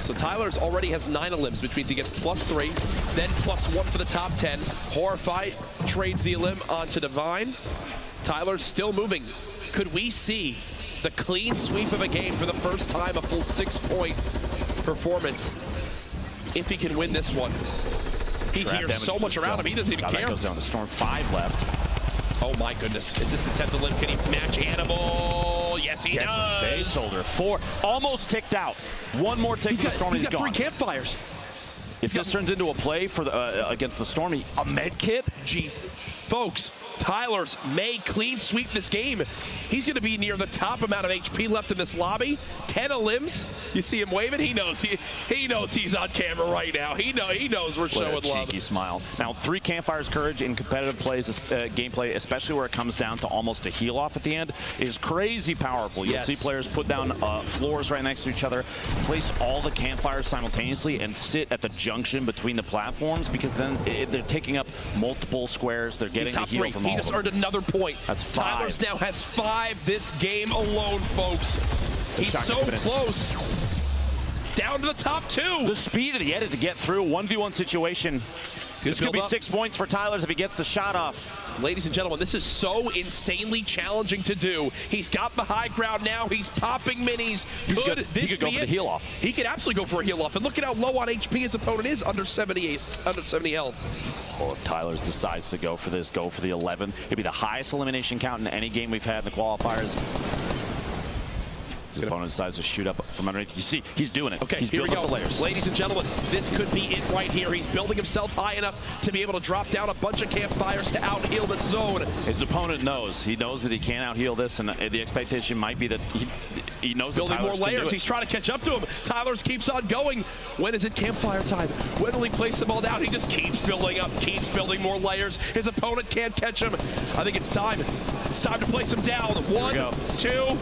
So Tyler's already has 9 elims, which means he gets +3, then +1 for the top 10. Horrify trades the elim onto Divine. Tyler's still moving. Could we see the clean sweep of a game for the first time, a full 6-point performance, if he can win this one? He hears so much around him, he doesn't even care. That goes down to Storm. 5 left. Oh my goodness, is this the 10th elim? Can he match Animal? Yes, he does. Bay Soldier. 4, almost ticked out. 1 more tick to the Storm, he's got gone. 3 campfires. If this turns into a play for the against the Stormy, a med kit? Jeez. Folks, Tyler's may clean sweep this game. He's going to be near the top amount of HP left in this lobby. 10 limbs. You see him waving. He knows. He knows he's on camera right now. He knows we're showing love. What a cheeky smile. Now, 3 Campfire's courage in competitive gameplay, especially where it comes down to almost a heal off at the end, is crazy powerful. You'll see players put down floors right next to each other, place all the Campfires simultaneously, and sit at the junction between the platforms, because then they're taking up multiple squares. They're getting the heal from all of them. He just earned another point. That's 5. Tyler's now has 5 this game alone, folks. He's so close. Down to the top 2. The speed that he had to get through 1v1 situation. This could be 6 points for Tyler's if he gets the shot off. Ladies and gentlemen, this is so insanely challenging to do. He's got the high ground now. He's popping minis. He could go for the heal off. He could absolutely go for a heal off. And look at how low on HP his opponent is, under 70 health. Oh, if Tyler's decides to go for this, go for the 11. It'd be the highest elimination count in any game we've had in the qualifiers. His opponent decides to shoot up from underneath. You see, he's doing it. Okay, he's here building we go. up the layers. Ladies and gentlemen, this could be it right here. He's building himself high enough to be able to drop down a bunch of Campfires to out-heal this zone. His opponent knows. He knows that he can't out-heal this, and the expectation might be that he knows that building more layers. He's trying to catch up to him. Tyler's keeps on going. When is it Campfire time? When will he place them all down? He just keeps building up, keeps building more layers. His opponent can't catch him. I think it's time. It's time to place him down. 1, 2,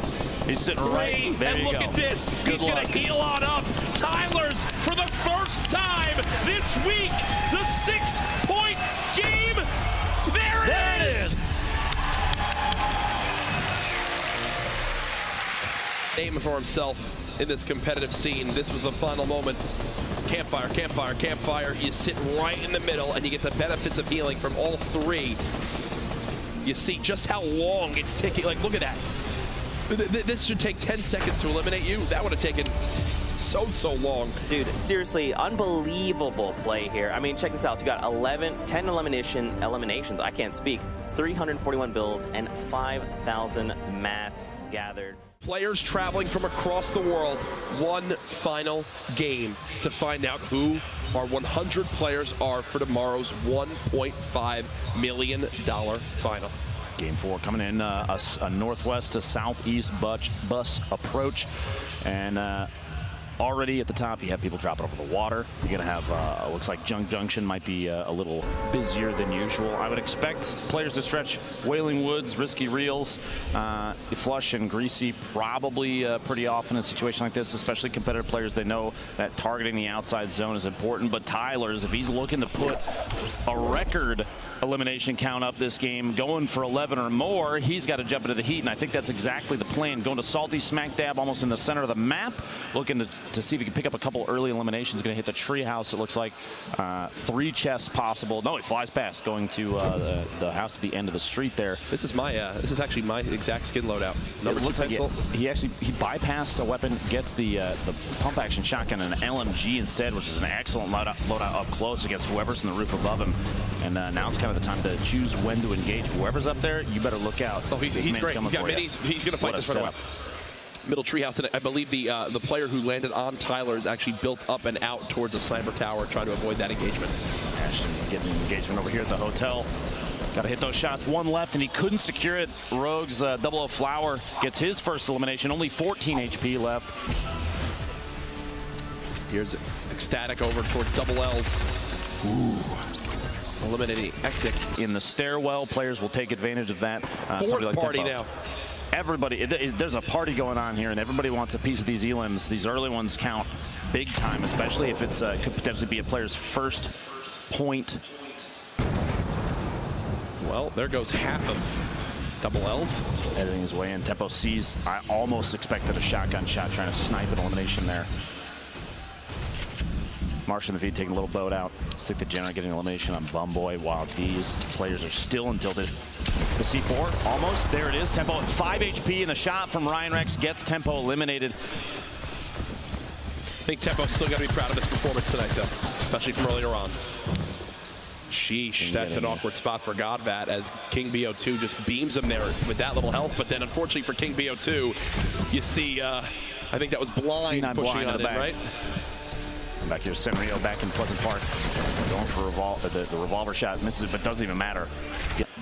he's sitting 3, right there. And look at this. He's going to heal on up. Tyler's, for the first time this week, the 6-point game. There it is. Name for himself in this competitive scene. This was the final moment. Campfire, Campfire, Campfire. You sit right in the middle and you get the benefits of healing from all 3. You see just how long it's taking. Like, look at that. This should take 10 seconds to eliminate you. That would have taken so long. Dude, seriously, unbelievable play here. I mean, check this out. You got 10 eliminations. I can't speak. 341 builds and 5,000 mats gathered. Players traveling from across the world. One final game to find out who our 100 players are for tomorrow's $1.5 million final. Game 4 coming in, a northwest to southeast bus approach, and already at the top you have people dropping over the water. You're gonna have looks like Junction might be a little busier than usual. I would expect players to stretch Wailing Woods, Risky Reels, Flush and Greasy probably pretty often in a situation like this, especially competitive players. They know that targeting the outside zone is important, but Tyler's, if he's looking to put a record elimination count up this game, going for 11 or more, he's got to jump into the heat, and I think that's exactly the plan. Going to salty smack dab almost in the center of the map, looking to see if he can pick up a couple early eliminations. Going to hit the tree house, it looks like. 3 chests possible. No, he flies past, going to the house at the end of the street there. This is actually my exact skin loadout. It looks like he bypassed a weapon, gets the pump action shotgun and an LMG instead, which is an excellent loadout up close against whoever's in the roof above him. And now it's kind of the time to choose when to engage. Whoever's up there, you better look out. Oh, he's great. He's got minis. He's going to fight this right away. Middle treehouse, and I believe the player who landed on Tyler is actually built up and out towards a sniper tower, trying to avoid that engagement. Ashton getting an engagement over here at the hotel. Got to hit those shots. 1 left, and he couldn't secure it. Rogue's Double O Flower gets his first elimination. Only 14 HP left. Here's Ecstatic over towards Double L's. Ooh. Eliminating Ectic. In the stairwell, players will take advantage of that. Fourth like party now. Everybody, there's a party going on here, and everybody wants a piece of these elims. These early ones count big time, especially if it's could potentially be a player's first point. Well, there goes half of Double L's. Editing his way in. Tempo sees. I almost expected a shotgun shot trying to snipe an elimination there. Marsh in the feed taking a little boat out. Stick the General getting elimination on Bumboy. Wild Bees. Players are still until the C4. Almost. There it is. Tempo at 5 HP, and the shot from Ryan Rex gets Tempo eliminated. I think Tempo's still got to be proud of his performance tonight, though, especially from earlier on. Sheesh, that's an awkward spot for Godvat as King BO2 just beams him there with that little health. But then, unfortunately for King BO2, you see, I think that was Blind pushing on it, right? Back here, Senrio back in Pleasant Park, going for the revolver shot, misses it, but doesn't even matter.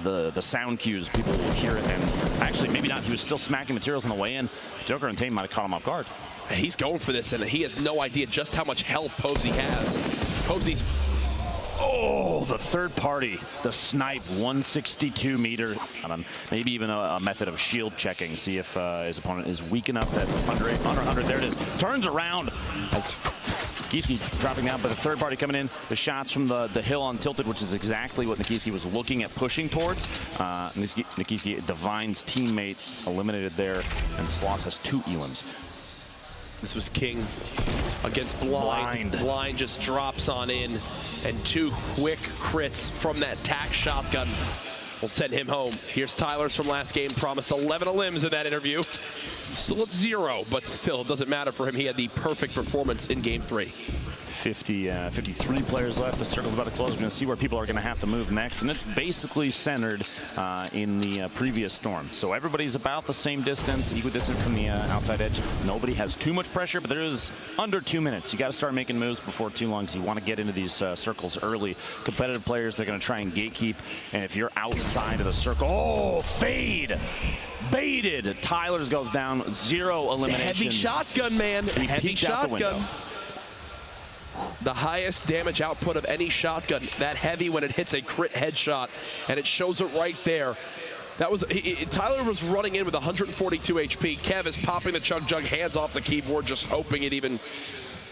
The sound cues, people will hear it, and actually maybe not. He was still smacking materials on the way in. Joker and Tame might have caught him off guard. He's going for this, and he has no idea just how much health Posey has. Posey's... Oh, the third party, the snipe, 162 meter. Maybe even a method of shield checking, see if his opponent is weak enough that under 100, there it is. Turns around as Nikiski dropping down, but the third party coming in. The shots from the hill on Tilted, which is exactly what Nikiski was looking at pushing towards. Nikiski, Divine's teammate, eliminated there, and Sloss has 2 elims. This was King against Blind. Blind just drops on in, and 2 quick crits from that tack shotgun will send him home. Here's Tyler's from last game, promised 11 limbs in that interview. Still at 0, but still, it doesn't matter for him. He had the perfect performance in game 3. 53 players left. The circle's about to close. We're going to see where people are going to have to move next, and it's basically centered in the previous storm. So everybody's about the same distance, equidistant from the outside edge. Nobody has too much pressure, but there is under 2 minutes. You got to start making moves before too long, so you want to get into these circles early. Competitive players, they're going to try and gatekeep, and if you're outside of the circle, oh, fade! Baited. Tyler's goes down, 0 eliminations. Heavy shotgun, man. Heavy shotgun. The highest damage output of any shotgun, that heavy when it hits a crit headshot, and it shows it right there. That was Tyler was running in with 142 HP. Kev is popping the Chug Jug, hands off the keyboard, just hoping it even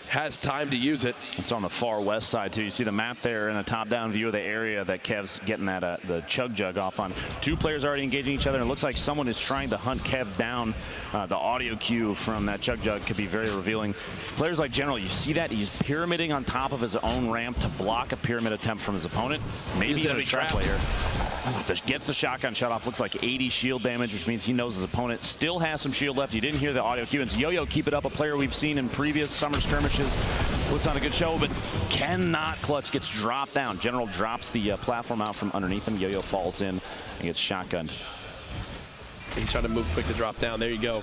has time to use it. It's on the far west side too. You see the map there in a top-down view of the area that Kev's getting that the Chug Jug off on. 2 players already engaging each other. It looks like someone is trying to hunt Kev down. The audio cue from that Chug Jug could be very revealing. Players like General, you see that he's pyramiding on top of his own ramp to block a pyramid attempt from his opponent. Maybe even a trap player. Gets the shotgun shut off. Looks like 80 shield damage, which means he knows his opponent still has some shield left. You didn't hear the audio cue. And so Yo-Yo, keep it up. A player we've seen in previous summer skirmishes. Puts on a good show, but cannot clutch. Gets dropped down. General drops the platform out from underneath him. Yo-Yo falls in and gets shotgunned. He's trying to move quick to drop down. There you go.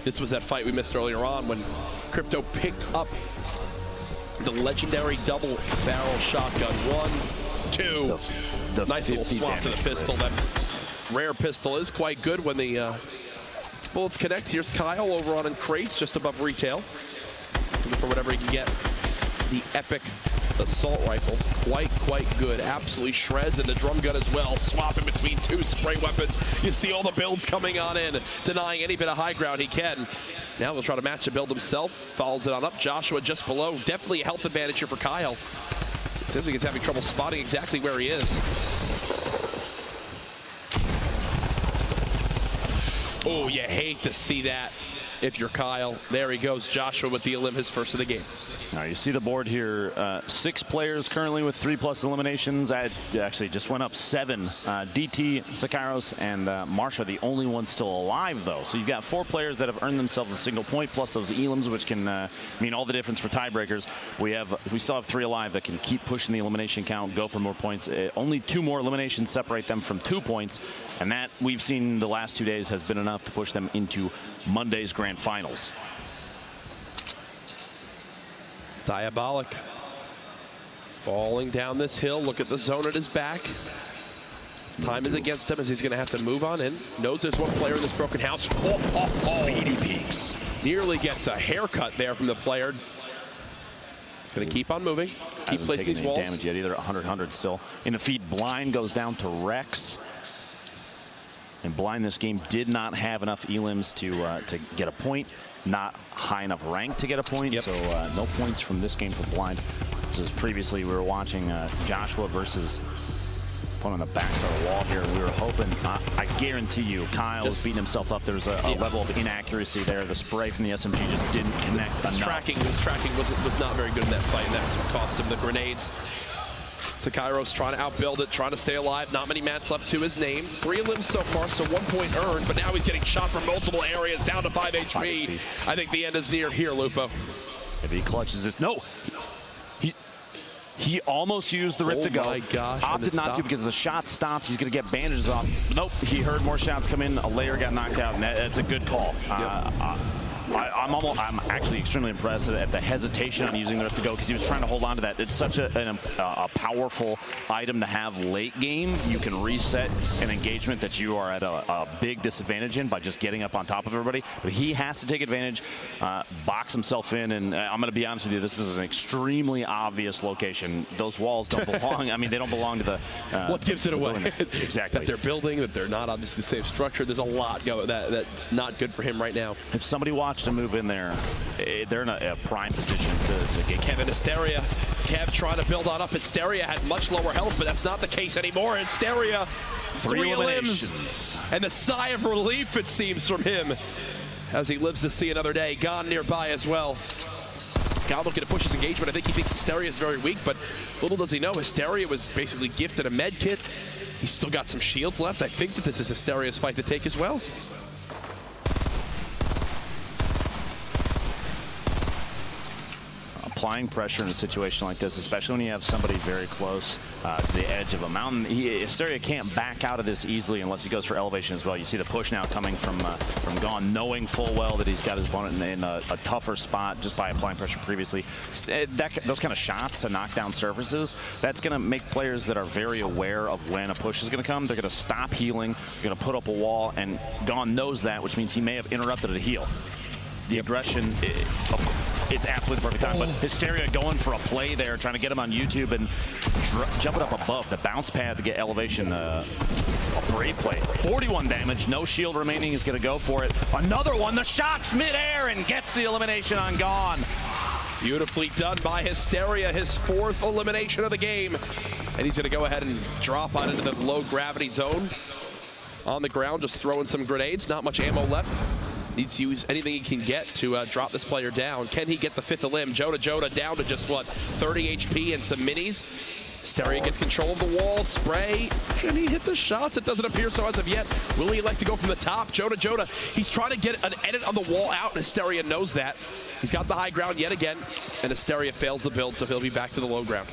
This was that fight we missed earlier on when Crypto picked up the legendary double barrel shotgun. 1, 2. The nice little swap to the pistol. That rare pistol is quite good when the bullets connect. Here's Kyle over on in crates just above retail. Looking for whatever he can get. The epic assault rifle, quite good. Absolutely shreds, and the drum gun as well. Swapping between 2 spray weapons. You see all the builds coming on in, denying any bit of high ground he can. Now he'll try to match the build himself. Follows it on up. Joshua just below. Definitely a health advantage here for Kyle. Seems like he's having trouble spotting exactly where he is. Oh, you hate to see that if you're Kyle. There he goes. Joshua with the elim, his first of the game. Now you see the board here. 6 players currently with 3+ eliminations. I actually just went up 7. DT, Sakairos, and Marsha, the only ones still alive, though. So you've got 4 players that have earned themselves a single point, plus those elims, which can mean all the difference for tiebreakers. We still have 3 alive that can keep pushing the elimination count, go for more points. Only 2 more eliminations separate them from 2 points, and that we've seen the last 2 days has been enough to push them into Monday's grand finals. Diabolic falling down this hill. Look at the zone at his back. Time is against him as he's going to have to move on in. Knows there's one player in this broken house. Speedy peaks. Nearly gets a haircut there from the player. He's going to keep on moving. Keep placing these walls. Damage yet either. 100 still in the feed. Blind goes down to Rex. And Blind this game did not have enough elims to get a point. Not high enough rank to get a point, so no points from this game for Blind. As previously we were watching Joshua versus one on the backside of the wall here. We were hoping, I guarantee you, Kyle was beating himself up. There's a level of inaccuracy there. The spray from the SMG just didn't connect enough. His tracking was not very good in that fight, and that's what cost him the grenades. Sakairos trying to outbuild it, trying to stay alive. Not many mats left to his name. 3 limbs so far, so 1 point earned, but now he's getting shot from multiple areas, down to 5 HP. I think the end is near here, Lupo. If he clutches this, no. He almost used the rip to go. Oh my gosh. Opted not to because the shot stopped. He's going to get bandages off. Nope, he heard more shots come in. A layer got knocked out, and that's a good call. I'm actually extremely impressed at the hesitation on using the Rift to go, because he was trying to hold on to that. It's such a powerful item to have late game. You can reset an engagement that you are at a big disadvantage in by just getting up on top of everybody. But he has to take advantage, box himself in, and I'm going to be honest with you, this is an extremely obvious location. Those walls don't belong. I mean, they don't belong to the. What gives it away? Exactly. That they're building, that they're not obviously the same structure. There's a lot going that's not good for him right now. If somebody watched him move in there, they're in a prime position to get Kevin Hysteria. Kev trying to build on up. Hysteria had much lower health, but that's not the case anymore. Hysteria, 3 eliminations. And the sigh of relief, it seems, from him as he lives to see another day. Gone nearby as well. Gone looking to push his engagement. I think he thinks Hysteria is very weak, but little does he know, Hysteria was basically gifted a med kit. He's still got some shields left. I think that this is Hysteria's fight to take as well. Applying pressure in a situation like this, especially when you have somebody very close to the edge of a mountain. Hysteria can't back out of this easily unless he goes for elevation as well. You see the push now coming from Gone, knowing full well that he's got his opponent in a tougher spot just by applying pressure previously. Those kind of shots to knock down surfaces, that's going to make players that are very aware of when a push is going to come. They're going to stop healing, they're going to put up a wall, and Gone knows that, which means he may have interrupted a heal. The aggression, it's absolutely perfect time, but Hysteria going for a play there, trying to get him on YouTube and jumping up above the bounce pad to get elevation. A great play. 41 damage, no shield remaining, is going to go for it. Another one, the shot's midair and gets the elimination on Gone. Beautifully done by Hysteria, his 4th elimination of the game. And he's going to go ahead and drop out into the low gravity zone. On the ground, just throwing some grenades, not much ammo left. Needs to use anything he can get to drop this player down. Can he get the 5th elim? Joda down to just, what, 30 HP and some minis. Hysteria gets control of the wall. Spray. Can he hit the shots? It doesn't appear so as of yet. Will he elect to go from the top? Joda, he's trying to get an edit on the wall out, and Hysteria knows that. He's got the high ground yet again, and Hysteria fails the build, so he'll be back to the low ground.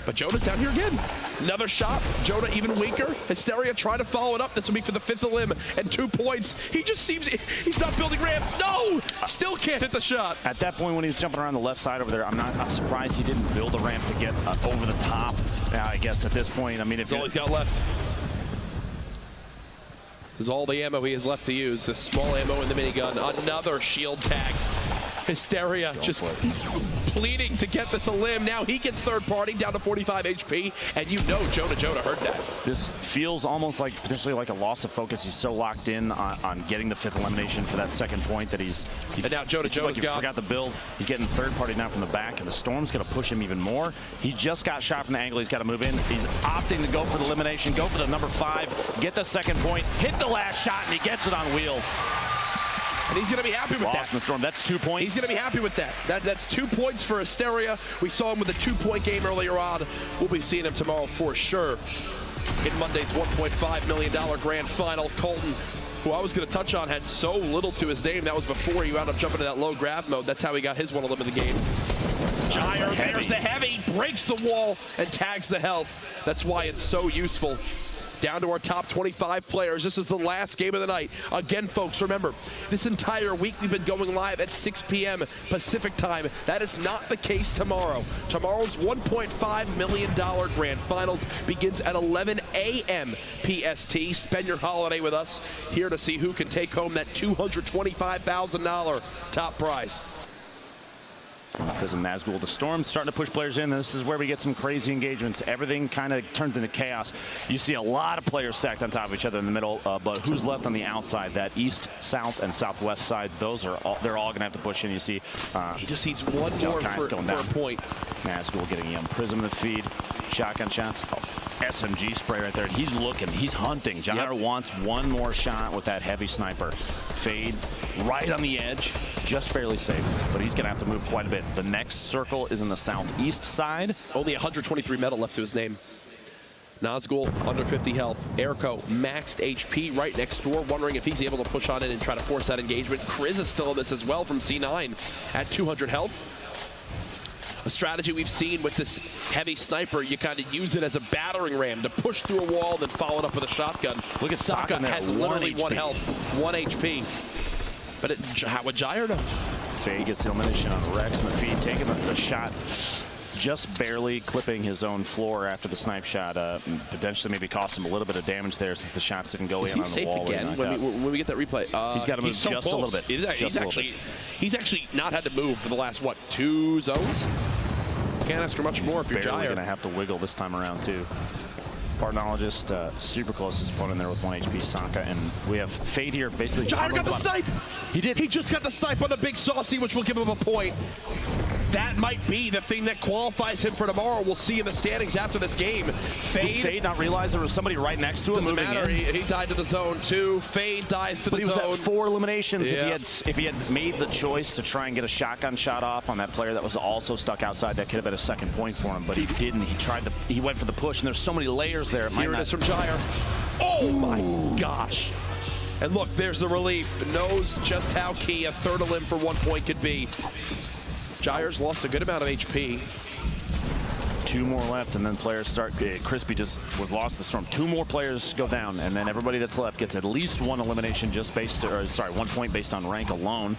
But Joda's down here again. Another shot. Joda even weaker. Hysteria trying to follow it up. This will be for the 5th elim and 2 points. He just seems, he's not building ramps. No! Still can't hit the shot. At that point when he was jumping around the left side over there, I'm surprised he didn't build a ramp to get over the top. I guess at this point, I mean, if that's all he's got left. This is all the ammo he has left to use. The small ammo in the minigun. Another shield tag. Hysteria just pleading to get this elim. Now he gets 3rd party down to 45 HP, and you know Joda heard that. This feels almost like potentially like a loss of focus. He's so locked in on getting the 5th elimination for that 2nd point that he's and now Joda's like he forgot the build. He's getting 3rd party now from the back, and the Storm's going to push him even more. He just got shot from the angle. He's got to move in. He's opting to go for the elimination, go for the number 5, get the 2nd point, hit the last shot, and he gets it on wheels. And he's going to be happy with that. Storm. That's 2 points. He's going to be happy with that. That's 2 points for Hysteria. We saw him with a 2-point game earlier on. We'll be seeing him tomorrow for sure in Monday's $1.5 million grand final. Colton, who I was going to touch on, had so little to his name. That was before he wound up jumping to that low grab mode. That's how he got his 1 elim in the game. Gyre, there's the heavy, breaks the wall and tags the health. That's why it's so useful. Down to our top 25 players. This is the last game of the night. Again, folks, remember, this entire week we've been going live at 6 p.m. Pacific time. That is not the case tomorrow. Tomorrow's $1.5 million grand finals begins at 11 a.m. PST. Spend your holiday with us here to see who can take home that $225,000 top prize. Prism, Nazgul, the Storm starting to push players in. This is where we get some crazy engagements. Everything kind of turns into chaos. You see a lot of players stacked on top of each other in the middle, but who's left on the outside? That east, south, and southwest sides, those are all, they're all going to have to push in. You see he just needs one more for a point. Nazgul getting young. Prism in the feed. Shotgun shots. SMG spray right there. He's looking. He's hunting. Gyre wants one more shot with that heavy sniper. Fade right on the edge. Just barely safe, but he's going to have to move quite a bit. The next circle is in the southeast side. Only 123 metal left to his name. Nazgul under 50 health. Airco maxed HP right next door, wondering if he's able to push on in and try to force that engagement. Kriz is still in this as well from C9 at 200 health. A strategy we've seen with this heavy sniper, you kind of use it as a battering ram to push through a wall, then follow it up with a shotgun. Look at Sokka has literally 1 health, 1 HP. But how would Gyre know? Faye gets the elimination on Rex in the feed, taking the shot, just barely clipping his own floor after the snipe shot. Potentially maybe cost him a little bit of damage there since the shots didn't go in on the wall. Again when we get that replay? He's got to move just a little bit. He's actually not had to move for the last, what, 2 zones? Can't ask for much more if you're barely going to have to wiggle this time around, too. Bartologist super close to his opponent there with 1 HP, Saka, and we have Fade here basically. Jair got the snipe! He did. He just got the snipe on the big Saucy, which will give him a point. That might be the thing that qualifies him for tomorrow. We'll see in the standings after this game. Fade not realize there was somebody right next to him moving in. He died to the zone too. Fade dies to the zone. But he was at 4 eliminations. Yeah. If he had made the choice to try and get a shotgun shot off on that player that was also stuck outside, that could have been a second point for him. But he didn't. He went for the push, and there's so many layers there. Here it is from Jair. Oh my gosh. And look, there's the relief. Knows just how key a third elim for 1 point could be. Jair's lost a good amount of HP. 2 more left, and then players start. Crispy just was lost to the storm. 2 more players go down, and then everybody that's left gets at least 1 elimination just based, or sorry, 1 point based on rank alone.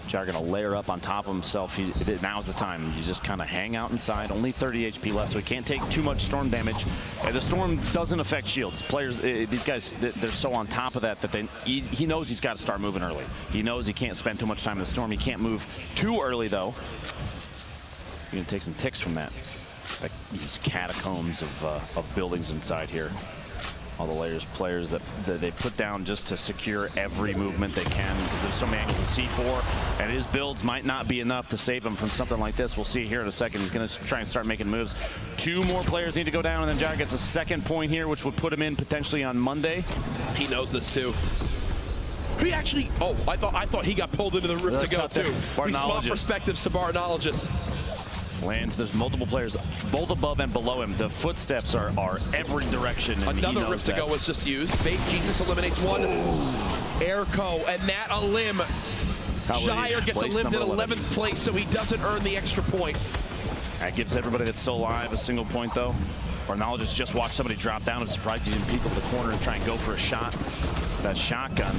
Jair going to layer up on top of himself. Now's the time. You just kind of hang out inside. Only 30 HP left, so he can't take too much storm damage. And the storm doesn't affect shields. Players, these guys, they're so on top of that he knows he's got to start moving early. He knows he can't spend too much time in the storm. He can't move too early, though. You're going to take some ticks from that. Like these catacombs of buildings inside here. All the players that they put down just to secure every movement they can. There's so many angles to C4, and his builds might not be enough to save him from something like this. We'll see here in a second. He's going to try and start making moves. 2 more players need to go down, and then Jair gets a second point here, which would put him in potentially on Monday. He knows this too. He actually, I thought he got pulled into the rift to go too. We swap perspectives to Bartologist. Lands. There's multiple players both above and below him. The footsteps are every direction. Another rift to go was just used. Fake Jesus eliminates 1. Airco, and that elim. Jair gets elimed in 11th place, so he doesn't earn the extra point. That gives everybody that's still alive a single point, though. Bartologist just watched somebody drop down. I'm surprised he didn't peek over the corner and try and go for a shot. That shotgun.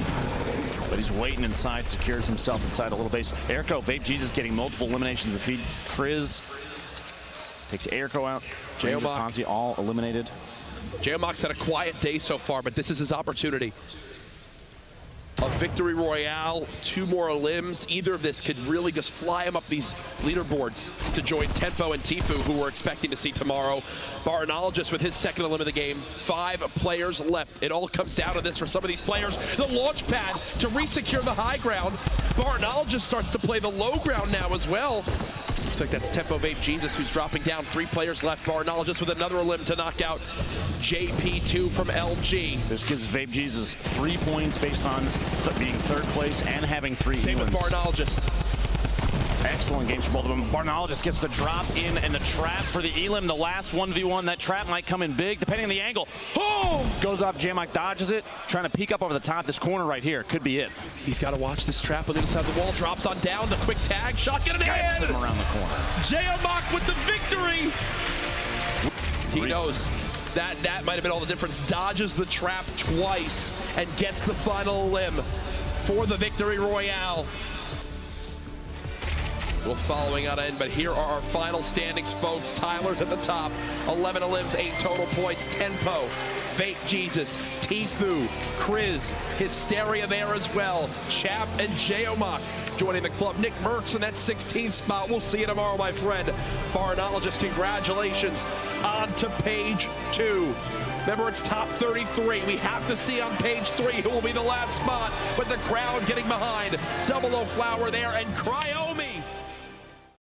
But he's waiting inside, secures himself inside a little base. Airco, Vape Jesus getting multiple eliminations to feed. Frizz takes Airco out. Ponzi all eliminated. Geomoc's had a quiet day so far, but this is his opportunity. A victory royale, 2 more elims. Either of this could really just fly him up these leaderboards to join Tempo and Tifu, who we're expecting to see tomorrow. Bartologist with his second elim of the game. 5 players left. It all comes down to this for some of these players. The launch pad to re-secure the high ground. Bartologist starts to play the low ground now as well. Looks like that's Tempo Vape Jesus who's dropping down. 3 players left. Bartologist with another elim to knock out JP2 from LG. This gives Vape Jesus 3 points based on being 3rd place and having 3 Same with Bartologist. Excellent games for both of them. Bartologist gets the drop in and the trap for the elim. The last 1v1. That trap might come in big depending on the angle. Oh! Goes off. Jamok dodges it. Trying to peek up over the top. This corner right here could be it. He's got to watch this trap on the other side of the wall. Drops on down. The quick tag. Shotgun in hand. Gets him around the corner. Jamok with the victory. He knows. That might have been all the difference. Dodges the trap twice and gets the final elim for the victory royale. Well, following on in, but here are our final standings, folks. Tyler's at the top, 11 elims, 8 total points. Tempo, Vape Jesus, Tifu, Kriz, Hysteria there as well. Chap and Geomok joining the club. Nick Merckx in that 16th spot. We'll see you tomorrow, my friend. Bartologist, congratulations. On to page 2. Remember, it's top 33. We have to see on page 3 who will be the last spot, with the crowd getting behind. Double O Flower there, and Cryomi